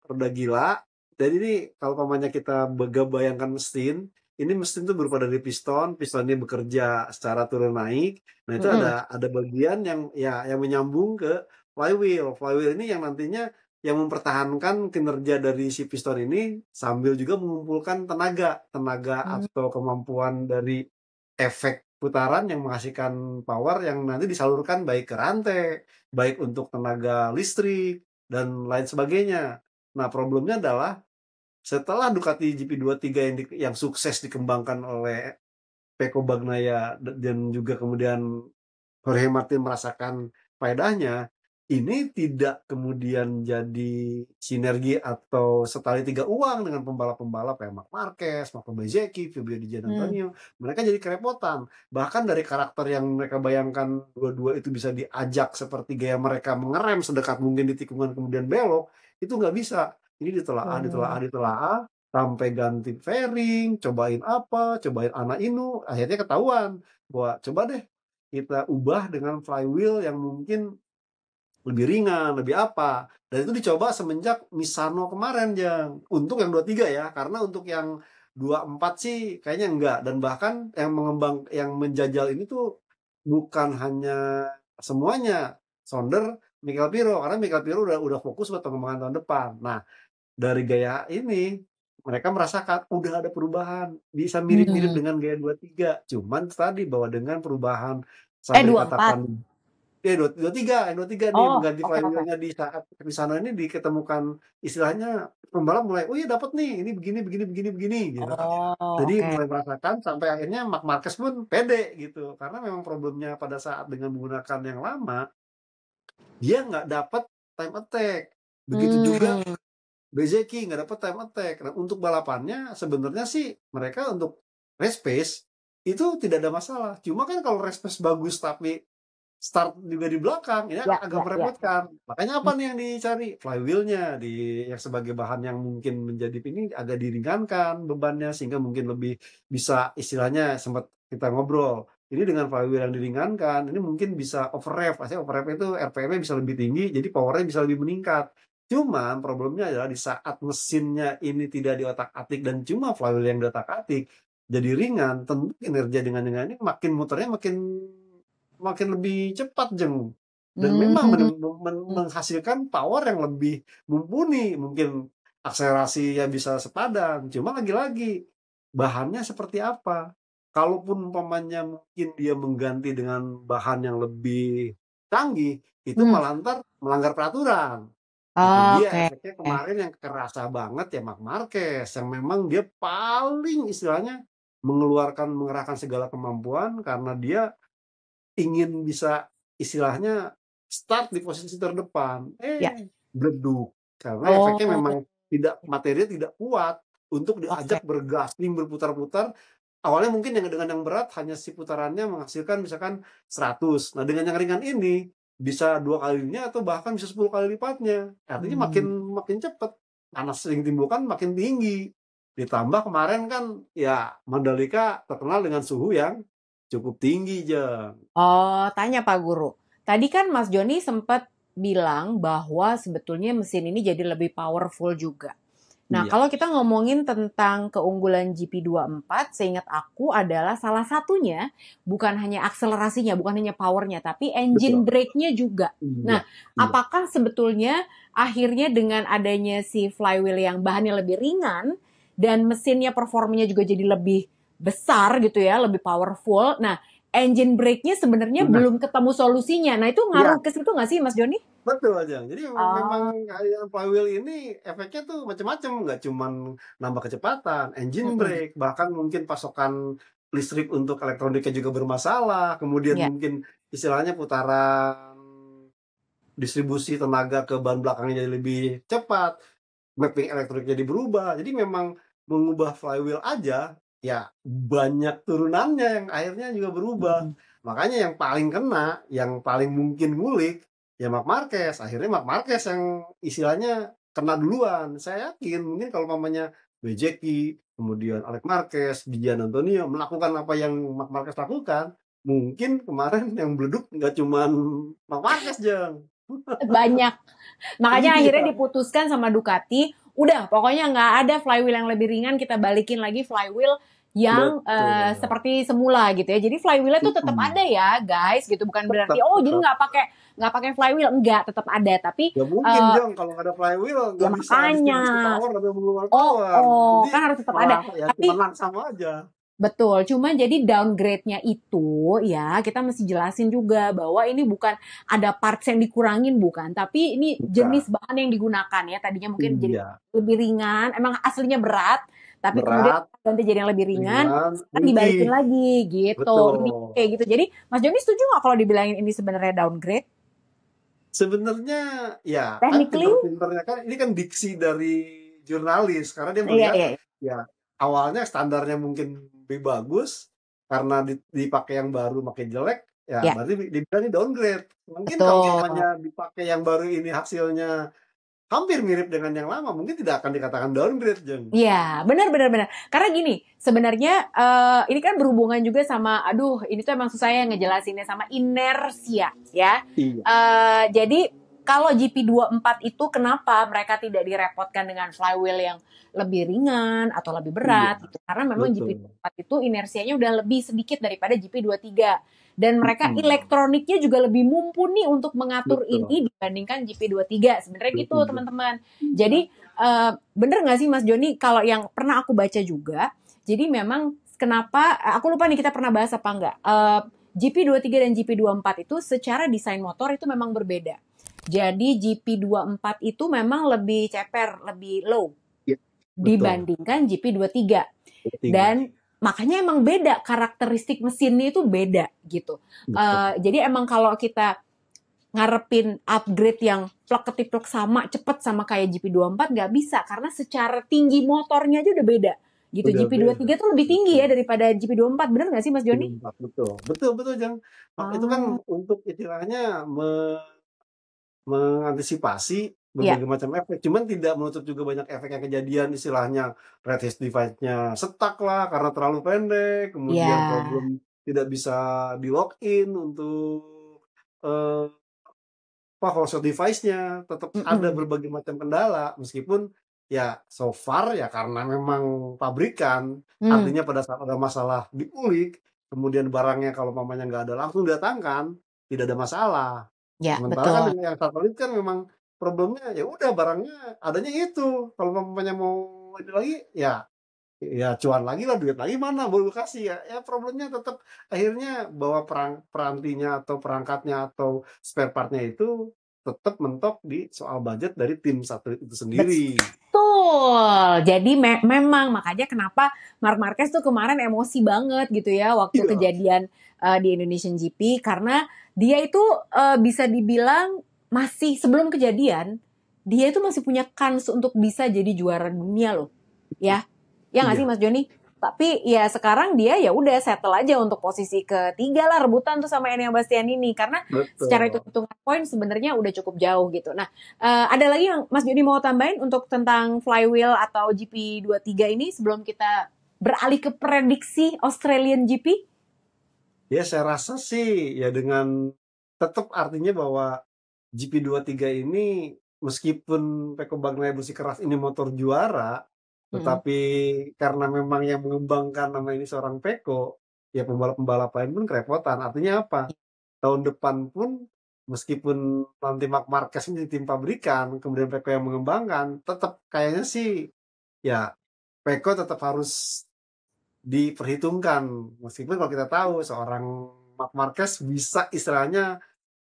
roda gila. Dan ini kalau pamannya kita bayangkan mesin, ini mesin itu berupa dari piston ini bekerja secara turun naik. Nah itu ada bagian yang menyambung ke flywheel. Flywheel ini yang nantinya yang mempertahankan kinerja dari si piston ini sambil juga mengumpulkan tenaga atau kemampuan dari efek putaran yang menghasilkan power yang nanti disalurkan baik ke rantai, baik untuk tenaga listrik dan lain sebagainya. Nah problemnya adalah setelah Ducati GP23 yang sukses dikembangkan oleh Pecco Bagnaia dan juga kemudian Jorge Martin merasakan faedahnya, ini tidak kemudian jadi sinergi atau setali tiga uang dengan pembalap-pembalap kayak Marc Marquez, Marco Bezzecchi, Fabio Di Giannantonio. Mereka jadi kerepotan. Bahkan dari karakter yang mereka bayangkan dua-dua itu bisa diajak seperti gaya mereka mengerem sedekat mungkin di tikungan kemudian belok, itu nggak bisa. Ini ditelaah, sampai ganti fairing, cobain anak inu, akhirnya ketahuan bahwa coba deh kita ubah dengan flywheel yang mungkin lebih ringan, lebih apa. Dan itu dicoba semenjak Misano kemarin, Jang. Untuk yang 23 ya, karena untuk yang 24 sih kayaknya enggak. Dan bahkan yang menjajal ini tuh bukan hanya semuanya Sonder, Michael Pirro, karena Michael Pirro udah fokus buat pengembangan tahun depan. Nah, dari gaya ini mereka merasakan udah ada perubahan, bisa mirip-mirip Hmm. dengan gaya 23, cuman tadi bahwa dengan perubahan sampai Dua empat. dikatakan yang 23 nih Oh, mengganti oke oke. flywheel-nya di saat di sana ini diketemukan istilahnya pembalap mulai, "Oh iya dapat nih, ini begini begini begini begini," gitu. Oh, Jadi oke. mulai merasakan sampai akhirnya Marc Marquez pun pede gitu, karena memang problemnya pada saat dengan menggunakan yang lama, dia nggak dapat time attack. Begitu juga Hmm. Bezeki nggak dapat time attack. Nah, untuk balapannya sebenarnya sih mereka untuk race pace itu tidak ada masalah. Cuma kan kalau race pace bagus tapi start juga di belakang, ini Ya, agak ya, ya. merepotkan. Makanya apa Hmm. nih yang dicari? Flywheel-nya yang sebagai bahan yang mungkin menjadi ini agak diringankan bebannya sehingga mungkin lebih bisa istilahnya sempat kita ngobrol. Ini dengan flywheel yang diringankan, ini mungkin bisa over rev. Maksudnya over rev itu RPM-nya bisa lebih tinggi, jadi power-nya bisa lebih meningkat. Cuman problemnya adalah di saat mesinnya ini tidak diotak-atik dan cuma flywheel yang diotak-atik, jadi ringan, tentu kinerja dengan ini makin muternya makin makin lebih cepat, Jeng. Dan memang Hmm. menghasilkan power yang lebih mumpuni, mungkin akselerasinya bisa sepadan. Cuma lagi-lagi bahannya seperti apa? Kalaupun umpamanya mungkin dia mengganti dengan bahan yang lebih canggih, itu Hmm. malah ntar melanggar peraturan. Itu dia Oke. efeknya kemarin yang kerasa banget ya Marc Marquez yang memang dia paling istilahnya mengerahkan segala kemampuan karena dia ingin bisa istilahnya start di posisi terdepan, Ya. bleduk. Karena efeknya Oh, memang materinya tidak kuat untuk oke. diajak bergasing berputar-putar. Awalnya mungkin dengan yang berat hanya si putarannya menghasilkan misalkan 100. Nah, dengan yang ringan ini bisa 2 kalinya atau bahkan bisa 10 kali lipatnya. Artinya makin Hmm. makin cepat. Panas yang ditimbulkan makin tinggi. Ditambah kemarin kan ya Mandalika terkenal dengan suhu yang cukup tinggi, Jeng. Oh, tanya Pak Guru. Tadi kan Mas Joni sempat bilang bahwa sebetulnya mesin ini jadi lebih powerful juga. Nah, Iya, kalau kita ngomongin tentang keunggulan GP24, seingat aku adalah salah satunya bukan hanya akselerasinya, bukan hanya powernya, tapi engine betul. brake-nya juga. Iya, Nah, iya. apakah sebetulnya akhirnya dengan adanya si flywheel yang bahannya lebih ringan dan mesinnya performanya juga jadi lebih besar gitu ya, lebih powerful. Nah, engine brake-nya sebenarnya Nah, belum ketemu solusinya. Nah, itu ngaruh iya, ke situ nggak sih, Mas Joni? betul aja. Jadi memang Oh, kayak flywheel ini efeknya tuh macam-macam, nggak cuman nambah kecepatan, engine mm-mm. brake, bahkan mungkin pasokan listrik untuk elektroniknya juga bermasalah, kemudian Ya. mungkin istilahnya putaran distribusi tenaga ke ban belakangnya jadi lebih cepat, mapping elektrik jadi berubah. Jadi memang mengubah flywheel aja, ya banyak turunannya yang akhirnya juga berubah. Mm-mm. Makanya yang paling kena, yang paling mungkin ngulik, ya Marc Marquez. Akhirnya Marc Marquez yang istilahnya kena duluan. Saya yakin mungkin kalau mamanya Bezeki, kemudian Alex Marquez, Gian Antonio melakukan apa yang Marc Marquez lakukan, mungkin kemarin yang beleduk nggak cuman Marc Marquez, Jeng. Banyak. Makanya akhirnya Iya, diputuskan sama Ducati, udah pokoknya nggak ada flywheel yang lebih ringan, kita balikin lagi flywheel yang betul. seperti semula gitu ya. Jadi flywheelnya tuh tetap ada Mhm. ya guys, gitu bukan berarti Tetap oh jadi tetap. nggak pakai flywheel, enggak, tetap ada. Tapi Nggak mungkin, eh, Jong, kalau nggak ada flywheel ya nggak bisa makanya, distribusi power atau mengeluarkan oh power. oh Nanti kan harus tetap ada. malah ya cuma Tapi langsam aja. betul, cuma jadi downgrade-nya itu ya kita mesti jelasin juga bahwa ini bukan ada parts yang dikurangin bukan, tapi ini jenis Bukan. bahan yang digunakan ya. Tadinya mungkin jadi Iya. lebih ringan, emang aslinya berat, tapi kemudian Berat, ganti jadi yang lebih ringan, ringan, sekarang dibalikin ringkih. lagi gitu. Ini Betul. kayak gitu. Jadi Mas Joni setuju nggak kalau dibilangin ini sebenarnya downgrade? Sebenarnya ya kan Technically? pinter-pinternya kan ini kan diksi dari jurnalis karena dia Iya, melihat iya, iya. ya awalnya standarnya mungkin lebih bagus karena dipakai yang baru makin jelek ya Ya, berarti dibilang ini downgrade. Mungkin kalau betul. mamanya dipakai yang baru ini hasilnya hampir mirip dengan yang lama, mungkin tidak akan dikatakan downgrade, Jeng. Iya, benar benar benar. Karena gini, sebenarnya ini kan berhubungan juga sama, aduh, ini tuh emang susah ya ngejelasinnya sama inersia, ya. Iya. Jadi kalau GP24 itu kenapa mereka tidak direpotkan dengan flywheel yang lebih ringan atau lebih Iya, berat gitu. Karena memang betul. GP24 itu inersianya udah lebih sedikit daripada GP23. Dan mereka Mm-mm. elektroniknya juga lebih mumpuni untuk mengatur Betul. ini dibandingkan GP23. Sebenarnya gitu 23. teman-teman. Jadi bener nggak sih Mas Joni, kalau yang pernah aku baca juga, jadi memang kenapa, aku lupa nih kita pernah bahas apa enggak, GP23 dan GP24 itu secara desain motor itu memang berbeda. Jadi GP24 itu memang lebih ceper, lebih low Iya, betul. dibandingkan GP23. 23. Dan makanya emang beda, karakteristik mesinnya itu beda gitu. Betul. Jadi emang kalau kita ngarepin upgrade yang plek-ketiplek sama, cepet sama kayak GP24 nggak bisa, karena secara tinggi motornya aja udah beda gitu. Udah beda. GP23 tuh lebih tinggi ya Betul. daripada GP24, bener nggak sih Mas Joni? 24, betul. Betul, Jang. Itu kan untuk istilahnya mengantisipasi Iya, berbagai macam efek. Cuman tidak menutup juga banyak efek yang kejadian, istilahnya redress device-nya stuck lah karena terlalu pendek, kemudian iya, problem tidak bisa di-lock-in untuk eh, host device-nya. Tetap ada mm-mm, berbagai macam kendala, meskipun ya so far ya karena memang pabrikan, hmm, artinya pada saat ada masalah diulik, kemudian barangnya kalau mamanya nggak ada langsung datangkan, tidak ada masalah. ya Sementara kan betul. yang satelit kan memang problemnya ya udah barangnya adanya itu. Kalau mamanya mau ini lagi ya ya cuan lagi lah, duit lagi mana baru kasih ya. Ya problemnya tetap akhirnya bahwa perantinya atau perangkatnya atau spare partnya itu tetap mentok di soal budget dari tim satelit itu sendiri. Betul. Jadi memang makanya kenapa Marc Marquez tuh kemarin emosi banget gitu ya waktu Iya, kejadian di Indonesian GP, karena dia itu bisa dibilang masih sebelum kejadian dia itu masih punya kans untuk bisa jadi juara dunia loh. Ya. Ya nggak sih iya, Mas Joni? Tapi ya sekarang dia ya udah settle aja untuk posisi ketiga lah, rebutan tuh sama Enea Bastianini, karena secara betul. hitung-hitungan poin sebenarnya udah cukup jauh gitu. Nah, ada lagi yang Mas Joni mau tambahin untuk tentang flywheel atau GP23 ini sebelum kita beralih ke prediksi Australian GP? Ya saya rasa sih ya dengan tetap artinya bahwa GP23 ini meskipun Pecco Bagnaia bersikeras ini motor juara, Mm-mm. tetapi karena memang yang mengembangkan nama ini seorang Pecco, ya pembalap-pembalap lain pun kerepotan. Artinya apa? Tahun depan pun meskipun nanti Marc Marquez menjadi tim pabrikan, kemudian Pecco yang mengembangkan, tetap kayaknya sih ya Pecco tetap harus diperhitungkan. Meskipun kalau kita tahu seorang Marc Marquez bisa istilahnya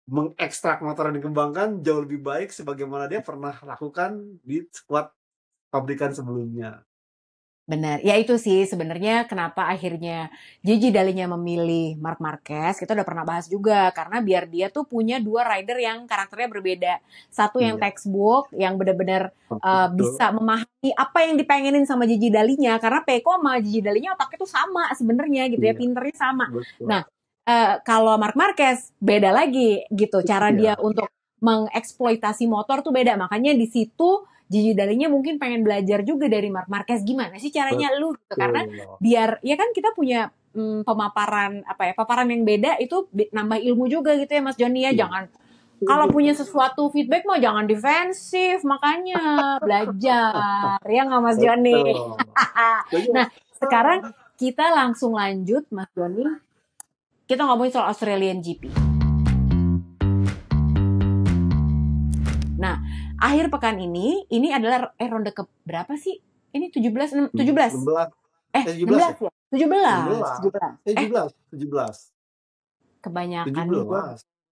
mengekstrak motor yang dikembangkan jauh lebih baik sebagaimana dia pernah lakukan di squad pabrikan sebelumnya. Benar, ya itu sih sebenarnya kenapa akhirnya Gigi Dalinya memilih Marc Marquez. Kita udah pernah bahas juga, karena biar dia tuh punya dua rider yang karakternya berbeda. Satu yang Iya, textbook, yang benar-benar betul, bisa memahami apa yang dipengenin sama Gigi Dalinya, karena Peko sama Gigi Dalinya otaknya tuh sama sebenarnya gitu ya, iya, pinternya sama. betul. Nah, kalau Marc Marquez beda lagi gitu, cara dia Iya, untuk mengeksploitasi motor tuh beda. Makanya di situ Gigi Dalinya mungkin pengen belajar juga dari Marc Marquez, gimana sih caranya lu gitu, karena betul. biar ya kan kita punya pemaparan apa ya, paparan yang beda itu nambah ilmu juga gitu ya Mas Joni ya. Iya, Jangan kalau setuju. punya sesuatu feedback mah jangan defensif, makanya belajar ya nggak Mas Joni. Betul. Setuju. Nah sekarang kita langsung lanjut Mas Joni, kita ngomongin soal Australian GP. Nah, akhir pekan ini adalah ronde ke berapa sih? Ini 17 17. 16, 17 ya? 16 ya? 17, 16, 17. 17, 17, Kebanyakan nih gue.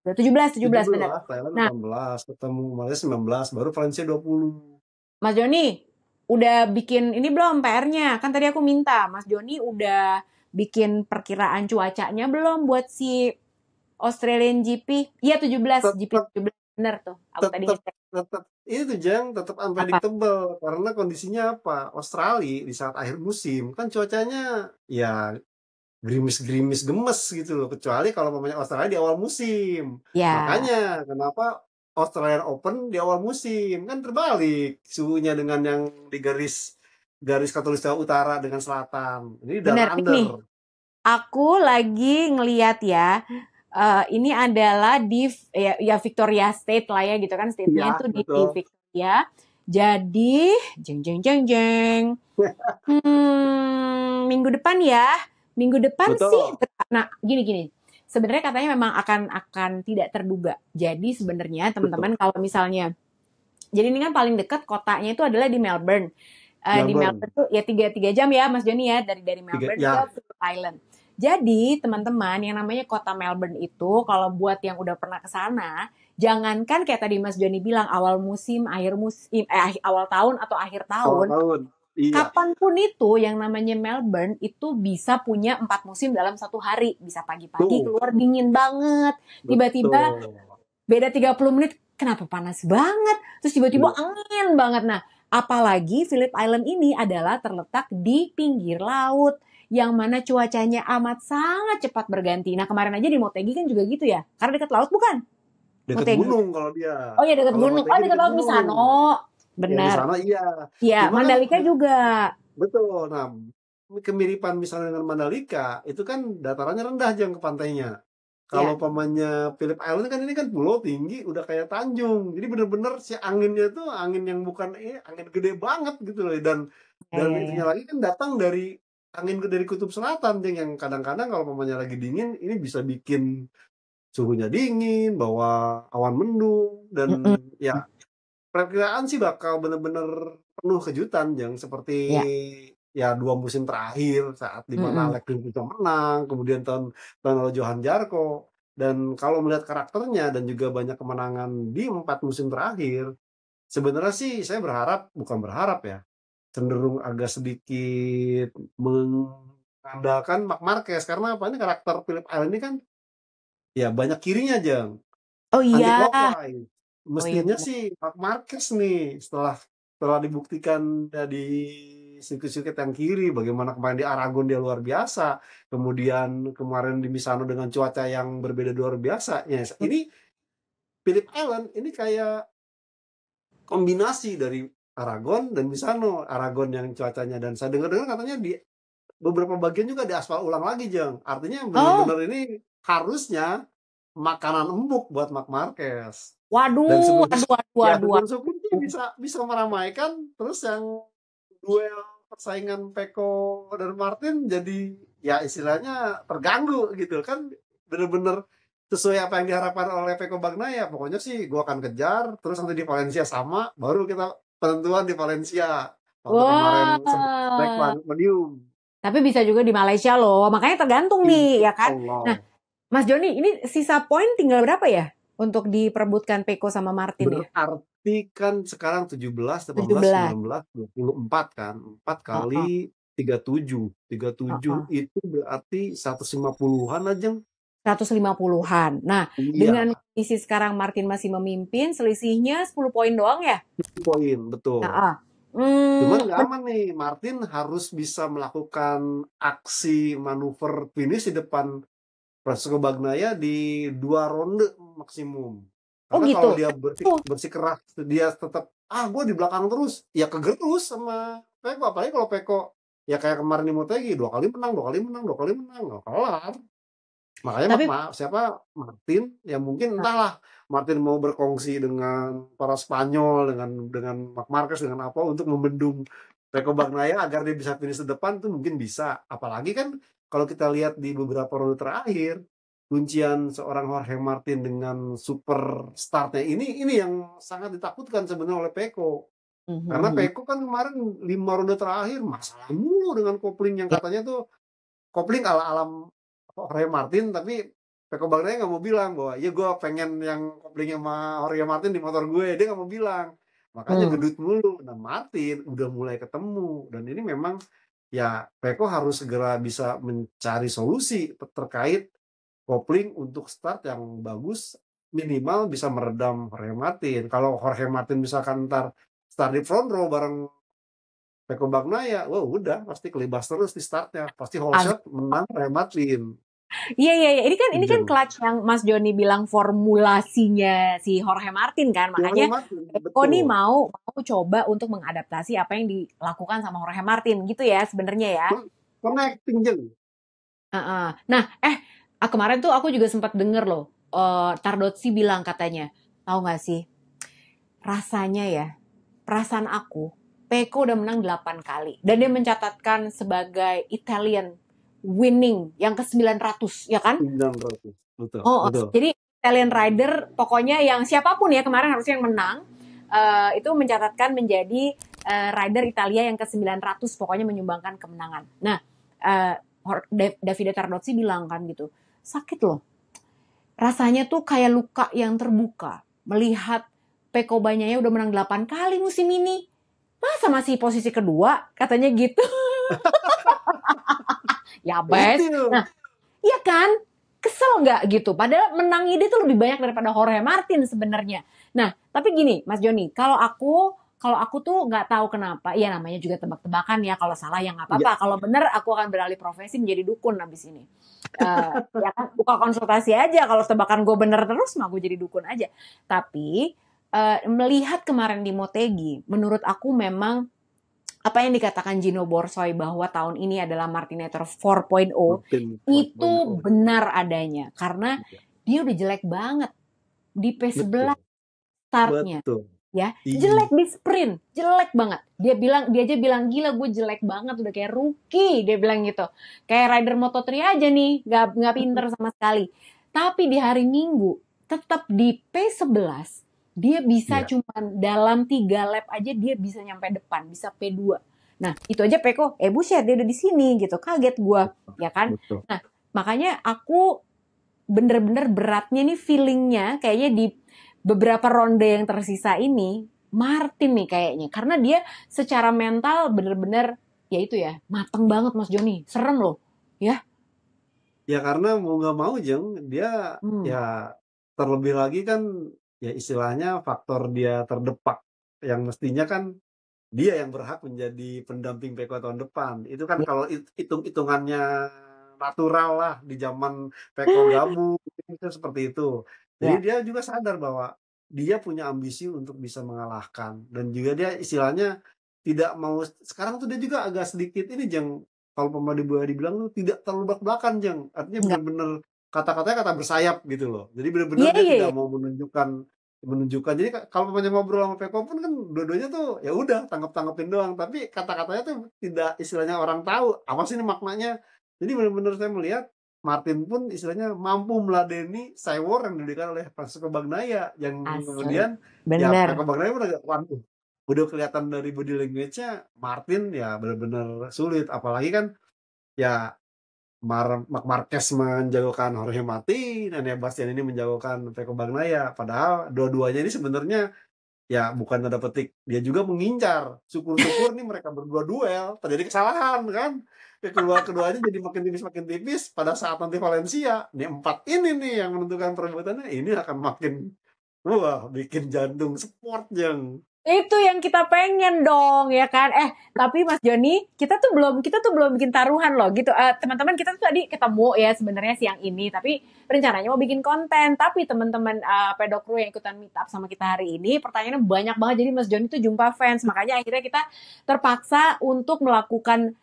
17, 17, 17 benar. 17, Thailand Nah, 18, ketemu Malaysia 19, baru Valencia 20. Mas Joni, udah bikin ini belum PR-nya? Kan tadi aku minta, Mas Joni udah bikin perkiraan cuacanya belum buat si Australian GP? Iya 17, GP Tetap 17. Bener tuh, aku tadi tetap ngecek. tetap itu Jang, tetap Apa? unpredictable karena kondisinya apa? Australia di saat akhir musim kan cuacanya ya gerimis-gerimis gemes gitu loh, kecuali kalau mamanya Australia di awal musim. Ya, Makanya kenapa Australian Open di awal musim kan terbalik suhunya dengan yang di garis garis khatulistiwa utara dengan selatan. Ini bener darah nih. under. Aku lagi ngeliat ya, ini adalah di ya Victoria State lah ya gitu kan, state-nya Iya, itu di betul. Victoria. Jadi jeng jeng jeng jeng. Minggu depan ya. Minggu depan sih. Betul. Nah, gini. Sebenarnya katanya memang akan tidak terduga. Jadi sebenarnya teman-teman Betul. kalau misalnya, jadi ini kan paling dekat kotanya itu adalah di Melbourne. Di Melbourne. Melbourne tuh ya 3 jam ya Mas Joni ya, dari Tiga, Melbourne ke ya. Phillip Island. Jadi teman-teman, yang namanya kota Melbourne itu kalau buat yang udah pernah ke sana, jangankan kayak tadi Mas Joni bilang awal musim, akhir musim, awal tahun atau akhir Awal tahun, tahun. Iya. kapanpun itu yang namanya Melbourne itu bisa punya 4 musim dalam satu hari. Bisa pagi-pagi Tuh. keluar dingin banget, tiba-tiba Betul. beda 30 menit kenapa panas banget, terus tiba-tiba Iya. angin banget. Nah, apalagi Phillip Island ini adalah terletak di pinggir laut yang mana cuacanya amat sangat cepat berganti. Nah, kemarin aja di Motegi kan juga gitu ya, karena dekat laut bukan? Dekat Motegi. gunung kalau dia. Oh iya dekat Kalau gunung. Motegi Oh dekat dekat laut gunung. Misano. Ya di Benar. sana iya. Iya, Cuma kan Mandalika juga. betul. Nah, kemiripan misalnya dengan Mandalika itu kan datarannya rendah jang ke pantainya. Kalau Ya. pamannya Phillip Island kan ini kan pulau tinggi udah kayak Tanjung. Jadi bener-bener si anginnya tuh angin yang bukan angin gede banget gitu loh. Dan itunya lagi kan datang dari angin dari kutub selatan Jeng, yang kadang-kadang kalau pamannya lagi dingin ini bisa bikin suhunya dingin, bawa awan mendung dan Mm-mm. ya perkiraan sih bakal bener-bener penuh kejutan Jeng, seperti Ya. ya 2 musim terakhir saat dimana Mm-mm. Alex bisa menang, kemudian tahun lalu Johan Jarko, dan kalau melihat karakternya dan juga banyak kemenangan di 4 musim terakhir, sebenarnya sih saya bukan berharap ya, cenderung agak sedikit mengandalkan Marc Marquez karena apa, ini karakter Phillip Island ini kan ya banyak kirinya Jeng, Oh anti iya. clockwise. Oh iya Mestinya benar. sih Marc Marquez nih setelah dibuktikan ya di sirkuit-sirkuit yang kiri, bagaimana kemarin di Aragon dia luar biasa, kemudian kemarin di Misano dengan cuaca yang berbeda luar biasa. Ya, ini Phillip Island ini kayak kombinasi dari Aragon dan Misano. Aragon yang cuacanya, dan saya dengar-dengar katanya di beberapa bagian juga diaspal ulang lagi Jeng. Artinya Oh, benar-benar ini harusnya makanan empuk buat Marc Marquez. Dan waduh. sebelum sebelum dia bisa meramaikan, terus yang duel persaingan Peko dan Martin jadi ya istilahnya terganggu gitu kan, bener-bener sesuai apa yang diharapkan oleh Peko Bagnaia. Pokoknya sih gua akan kejar, terus nanti di Valencia sama, baru kita penentuan di Valencia waktu kemarin naik Wah. podium. Tapi bisa juga di Malaysia loh. Makanya tergantung nih, ya kan? Nah, Allah. Mas Joni, ini sisa poin tinggal berapa ya untuk diperebutkan Peko sama Martin ya? Berarti kan sekarang 17, 18, 17. 19, 24 kan. 4 Heeh. kali 37. 37 Heeh. itu berarti 150-an aja. 150-an. Nah, dengan Iya, kondisi sekarang Martin masih memimpin, selisihnya 10 poin doang ya? poin, betul. Heeh. Cuman nggak aman nih, Martin harus bisa melakukan aksi manuver finish di depan Francesco Bagnaia di 2 ronde maksimum. Oh Karena gitu. kalau dia bersikeras, dia tetap gue di belakang terus, ya kegerus sama Peko. Apalagi kalau Peko ya kayak kemarin di Motegi 2 kali menang, 2 kali menang, 2 kali menang, nggak kelar. Makanya Tapi Martin ya mungkin entahlah, Martin mau berkongsi dengan para Spanyol, dengan Marc Marquez, dengan apa untuk membendung Peko Bagnaia agar dia bisa finish di depan tuh mungkin bisa. Apalagi kan kalau kita lihat di beberapa ronde terakhir, kuncian seorang Jorge Martin dengan super startnya ini yang sangat ditakutkan sebenarnya oleh Peko. Karena Peko kan kemarin 5 ronde terakhir masalah mulu dengan kopling yang katanya tuh kopling ala alam Jorge Martin, tapi Peko Bagnaia nggak mau bilang bahwa iya gue pengen yang kopling sama Jorge Martin di motor gue, dia nggak mau bilang, makanya gedut mulu. Nah Martin udah mulai ketemu, dan ini memang ya Peko harus segera bisa mencari solusi terkait kopling untuk start yang bagus, minimal bisa meredam Jorge Martin. Kalau Jorge Martin misalkan ntar start di front row bareng Peko Bagnaia, wah udah pasti kelibas terus di startnya, pasti whole shot menang Jorge Martin. Iya. Ini kan clutch yang Mas Joni bilang formulasinya si Jorge Martin kan. Makanya Peko nih mau coba untuk mengadaptasi apa yang dilakukan sama Jorge Martin gitu ya sebenarnya ya. Connecting Jeng. Nah, Kemarin tuh aku juga sempat denger loh, Tardozzi bilang katanya, tahu nggak sih, rasanya ya, perasaan aku, Peko udah menang 8 kali. Dan dia mencatatkan sebagai Italian winning yang ke-900, ya kan? 900. Betul, Oh, betul. jadi Italian rider, pokoknya yang siapapun ya kemarin harusnya yang menang, itu mencatatkan menjadi rider Italia yang ke-900, pokoknya menyumbangkan kemenangan. Nah, uh, Davide Tardozzi bilang kan gitu, sakit loh. Rasanya tuh kayak luka yang terbuka. Melihat Peko Bagnaia udah menang 8 kali musim ini. Masa masih posisi kedua? Katanya gitu. Ya bes. Itu. Nah, iya kan? Kesel nggak gitu? Padahal menang ini tuh lebih banyak daripada Jorge Martin sebenarnya. Nah, tapi gini, Mas Joni, kalau aku tuh nggak tahu kenapa. Iya namanya juga tebak-tebakan ya. Kalau salah ya nggak Ya, apa-apa. Kalau benar aku akan beralih profesi menjadi dukun abis ini. Ya kan buka konsultasi aja. Kalau tebakan gue bener terus mah gue jadi dukun aja. Tapi melihat kemarin di Motegi, menurut aku memang apa yang dikatakan Gino Borsoi bahwa tahun ini adalah Martinator 4.0 Martin itu 4.0. benar adanya karena Iya, dia udah jelek banget di P11 betul. startnya Betul. ya, Iya. jelek di sprint, jelek banget. Dia aja bilang gila gue jelek banget udah kayak rookie, dia bilang gitu. Kayak rider Moto3 aja nih, nggak pinter sama sekali. Tapi di hari Minggu tetap di P11 dia bisa Iya, cuman dalam 3 lap aja dia bisa nyampe depan, bisa P2. Nah, itu aja Peko, buset dia udah di sini gitu. Kaget gue, ya kan? betul. Nah, makanya aku bener-bener beratnya nih feelingnya kayaknya di beberapa ronde yang tersisa ini Martin nih kayaknya karena dia secara mental bener-bener ya itu ya mateng banget Mas Joni, serem loh ya. Ya karena mau nggak mau Jeng, dia Hmm. ya terlebih lagi kan ya istilahnya faktor dia terdepak yang mestinya kan dia yang berhak menjadi pendamping Peko tahun depan. Itu kan Ya. kalau hitung-hitungannya natural lah di zaman Peko gabung itu seperti itu. Jadi Ya. dia juga sadar bahwa dia punya ambisi untuk bisa mengalahkan dan juga dia istilahnya tidak mau sekarang tuh dia juga agak sedikit ini Jeng kalau pemain boleh dibilang tuh tidak terlalu belak-belakan Jeng. Artinya Enggak. benar-benar kata-katanya kata bersayap gitu loh. Jadi benar-benar Iya dia iya tidak iya. mau menunjukkan jadi kalau pemainnya ngobrol sama Peko pun kan dua-duanya tuh ya udah tanggap-tanggapin doang tapi kata-katanya tuh tidak istilahnya orang tahu apa sih ini maknanya jadi benar-benar saya melihat Martin pun istilahnya mampu meladeni Cywar yang diberikan oleh Francisco Bagnaia yang Asli. kemudian ya Francisco Bener. Bagnaia udah waduh udah kelihatan dari body language-nya Martin ya benar-benar sulit apalagi kan ya Marc Marquez menjagokan Jorge Martin, Enea Bastian ini menjagokan Pecco Bagnaia. Padahal dua-duanya ini sebenarnya ya bukan tanda petik dia juga mengincar. Syukur-syukur nih mereka berdua duel terjadi kesalahan kan. Keduanya jadi makin tipis pada saat nanti Valencia. Nih empat ini nih yang menentukan perebutannya ini akan makin wah bikin jantung sport yang Itu yang kita pengen dong ya kan. Tapi Mas Joni, kita tuh belum bikin taruhan loh gitu. Teman-teman kita tuh tadi ketemu ya sebenarnya siang ini, tapi rencananya mau bikin konten. Tapi teman-teman pedok crew yang ikutan meet up sama kita hari ini, pertanyaannya banyak banget. Jadi Mas Joni tuh jumpa fans, makanya akhirnya kita terpaksa untuk melakukan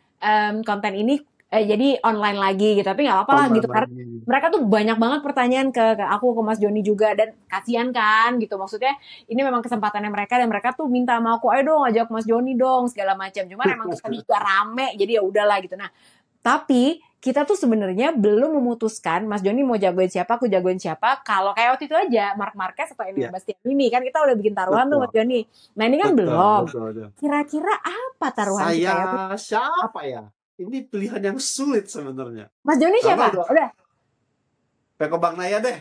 konten ini jadi online lagi gitu. Tapi nggak apa-apa lah online gitu karena lagi. mereka tuh banyak banget pertanyaan ke aku, ke Mas Joni juga, dan kasihan kan gitu. Maksudnya ini memang kesempatannya mereka dan mereka tuh minta sama aku, ayo dong ajak Mas Joni dong segala macam. Cuman emang terus tadi juga rame jadi ya udahlah gitu. Nah, tapi kita tuh sebenarnya belum memutuskan Mas Joni mau jagoin siapa, aku jagoin siapa. Kalau kayak waktu itu aja Marc Marquez atau Enea Ya, Bastian ini kan kita udah bikin taruhan tuh Mas betul. Joni. Nah, ini kan Betul, belum. betul, betul. Kira-kira apa taruhan kita Saya ya? siapa ya? Ini pilihan yang sulit sebenarnya. Mas Joni Karena siapa? udah Udah. Peko Bagnaya deh.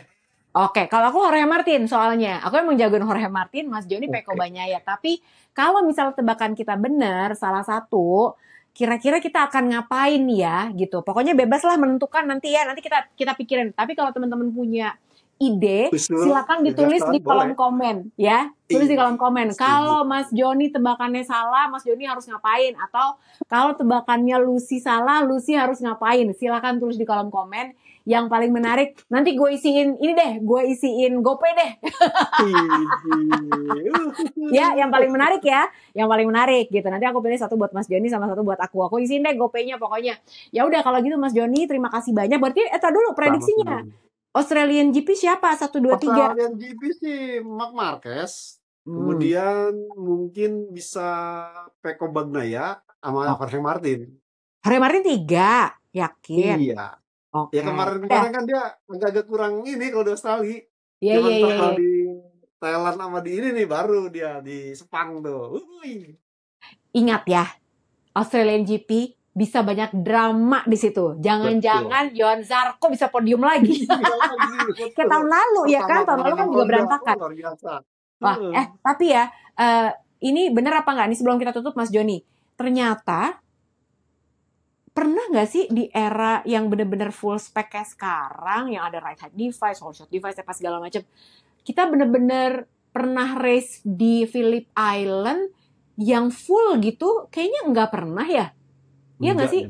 Oke, kalau aku Jorge Martin soalnya. Aku emang jagoin Jorge Martin, Mas Joni Peko Oke. Bagnaia. Tapi kalau misalnya tebakan kita benar, salah satu, kira-kira kita akan ngapain ya gitu. Pokoknya bebas lah menentukan nanti ya, nanti kita pikirin. Tapi kalau teman-teman punya ide, Usul, silakan ditulis gagasan, di kolom boleh. komen ya. Tulis di kolom komen. Setuju. Kalau Mas Joni tebakannya salah, Mas Joni harus ngapain? Atau kalau tebakannya Lucy salah, Lucy harus ngapain? Silakan tulis di kolom komen. Yang paling menarik, nanti gue isiin ini deh, gue isiin GoPay deh. Ya, yang paling menarik ya, yang paling menarik gitu. Nanti aku pilih satu buat Mas Joni sama satu buat aku. Aku isiin deh GoPay-nya pokoknya. Ya udah kalau gitu Mas Joni, terima kasih banyak. Berarti dulu prediksinya. Australian GP siapa? 1, 2, 3. Australian GP sih Marc Marquez. Kemudian mungkin bisa Pecco Bagnaia sama Jorge Martin. Jorge Martin 3, yakin? Iya. Ya kemarin-kemarin kan dia agak kurang ini kalau di Australia. Iya. Di Thailand sama di ini nih baru dia di Sepang tuh. Ingat ya, Australian GP bisa banyak drama di situ. Jangan-jangan Johan Zarco bisa podium lagi. Kayak tahun lalu ya kan? Tahun lalu kan juga berantakan. Wah, tapi ya, ini bener apa nggak nih sebelum kita tutup Mas Joni? Ternyata pernah nggak sih di era yang bener-bener full spec kayak sekarang, yang ada right hand device, whole shot device, apa segala macam, kita bener-bener pernah race di Phillip Island yang full gitu? Kayaknya nggak pernah ya? Iya nggak sih?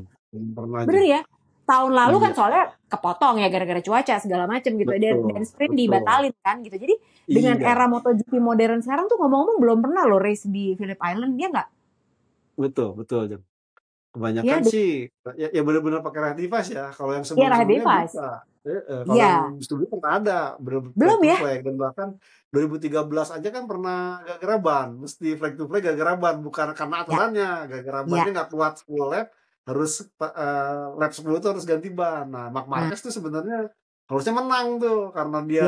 Bener ya? Tahun lalu kan soalnya kepotong ya gara-gara cuaca segala macam gitu. Dan sprint dibatalin kan gitu. Jadi dengan era MotoGP modern sekarang tuh ngomong-ngomong belum pernah lo race di Phillip Island, ya nggak? Betul. Kebanyakan sih ya benar-benar pakai right device ya. Kalau yang sebelumnya bisa. Kalau yang sebelumnya pernah ada belum ya. Dan bahkan 2013 aja kan pernah gara-gara ban. Mesti flag to flag gara-gara ban, bukan karena aturannya. Gara-gara bannya nggak kuat 10 lap, harus lap 10 itu harus ganti ban. Nah, Marc Marquez tuh sebenarnya harusnya menang tuh karena dia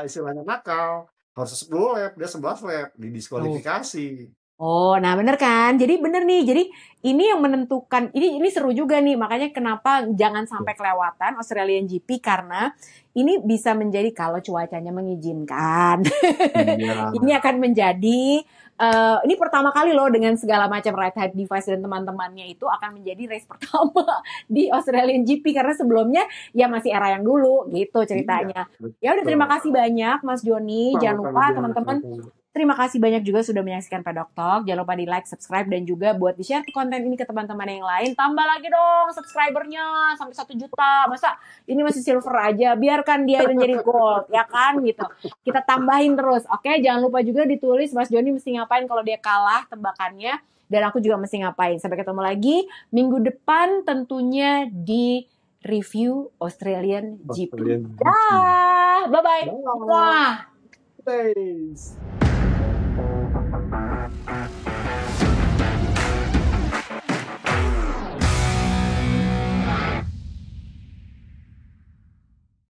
istilahnya nakal. Harus 10 lap, dia 11 lap didiskualifikasi. Oh, nah bener kan? Jadi bener nih. Jadi ini yang menentukan, ini seru juga nih. Makanya kenapa jangan sampai kelewatan Australian GP, karena ini bisa menjadi kalau cuacanya mengizinkan. Ini akan menjadi ini pertama kali loh dengan segala macam right hand device dan teman-temannya itu akan menjadi race pertama di Australian GP, karena sebelumnya ya masih era yang dulu gitu ceritanya. Ya udah, terima kasih banyak Mas Joni. Jangan lupa teman-teman, terima kasih banyak juga sudah menyaksikan Pedok Talk. Jangan lupa di like, subscribe, dan juga buat di-share konten ini ke teman-teman yang lain. Tambah lagi dong subscribernya sampai 1 juta. Masa ini masih silver aja? Biarkan dia menjadi gold, ya kan gitu. Kita tambahin terus. Oke, jangan lupa juga ditulis Mas Joni mesti ngapain kalau dia kalah tebakannya. Dan aku juga mesti ngapain. Sampai ketemu lagi minggu depan tentunya di review Australian GP. Dah, bye-bye. Wah. Thanks.